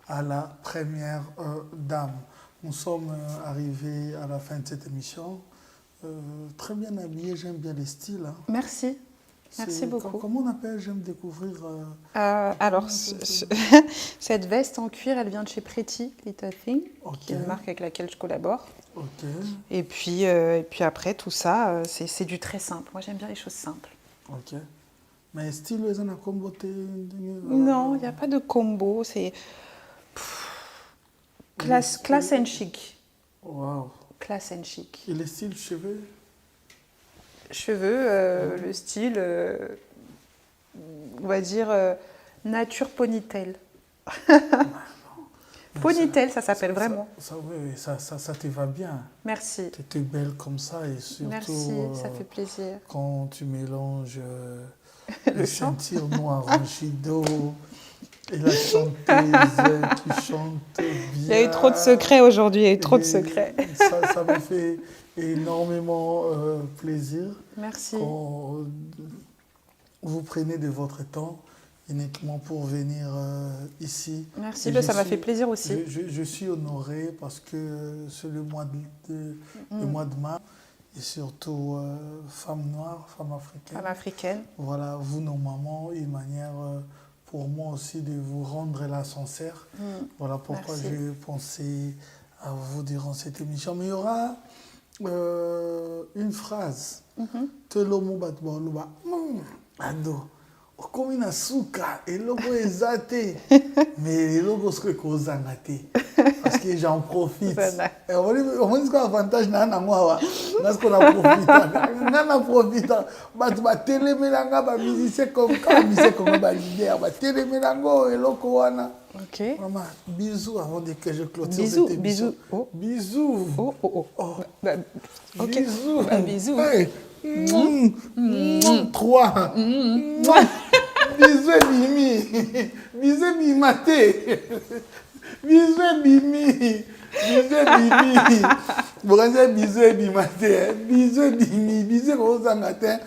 à la première dame. Nous sommes arrivés à la fin de cette émission. Très bien habillé, j'aime bien les styles. Hein. Merci. Merci beaucoup. Comment on appelle? J'aime découvrir... alors, cette veste en cuir, elle vient de chez Pretty Little Thing, qui est une marque avec laquelle je collabore. Et puis après, tout ça, c'est du très simple. Moi, j'aime bien les choses simples. Ok. Mais style, ils ont un combo? Non, il n'y a pas de combo. C'est... Classe and chic. Wow. Classe and chic. Et les styles cheveux? Le style, on va dire, nature ponytail. Ponytail, ça s'appelle vraiment. Oui, ça te va bien. Merci. Tu es belle comme ça et surtout... Merci, ça fait plaisir. Quand tu mélanges le ceinture noire en judo... Et la chanteuse qui chante bien. Il y a eu trop de secrets aujourd'hui, il y a eu trop de secrets. Ça me fait énormément plaisir. Merci. Quand vous prenez de votre temps uniquement pour venir ici. Merci, ça m'a fait plaisir aussi. Je suis honoré parce que c'est le mois de mars. Et surtout, femmes noires, femmes africaines. Femmes africaines. Voilà, vous, nos mamans, une manière... pour moi aussi de vous rendre l'ascenseur. Voilà pourquoi j'ai pensé à vous durant cette émission. Mais il y aura une phrase. Telomo batboluba. Ado. Comme une souka. Et logo est zaté. Mais le logo ce que vous avez. Parce que j'en profite. On dit quoi l'avantage n'a moi. Parce qu'on a profité. On a profité. Bah télé melanga ba musicien comme musicien comme ba leader. Bah télé melango et logo wana. Ok. Maman, bisous avant que je clôture bisous, cette émission. Bisous. Oh. Bisous. Oh. Bah, ok. Bisous. Bah, bisous. Hey. 3. Bisous Mimi. Bisous Mimaté. Bisous Mimi. Bisous Mimi. Bisous Mimaté. Bisous Mimi. Bisous Rosangate.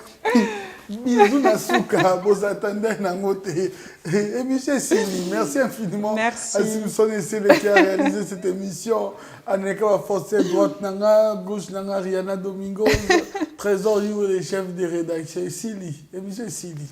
Bisous Nasuka. Vous attendez Nangote. Et Michel Sili, merci infiniment. Merci. À Simpson et Sélé qui a réalisé cette émission. Aneka Force droite Nanga, gauche Nanga, Rihanna Domingos. Trésor, les chefs de rédaction. Sili. Et Michel Sili.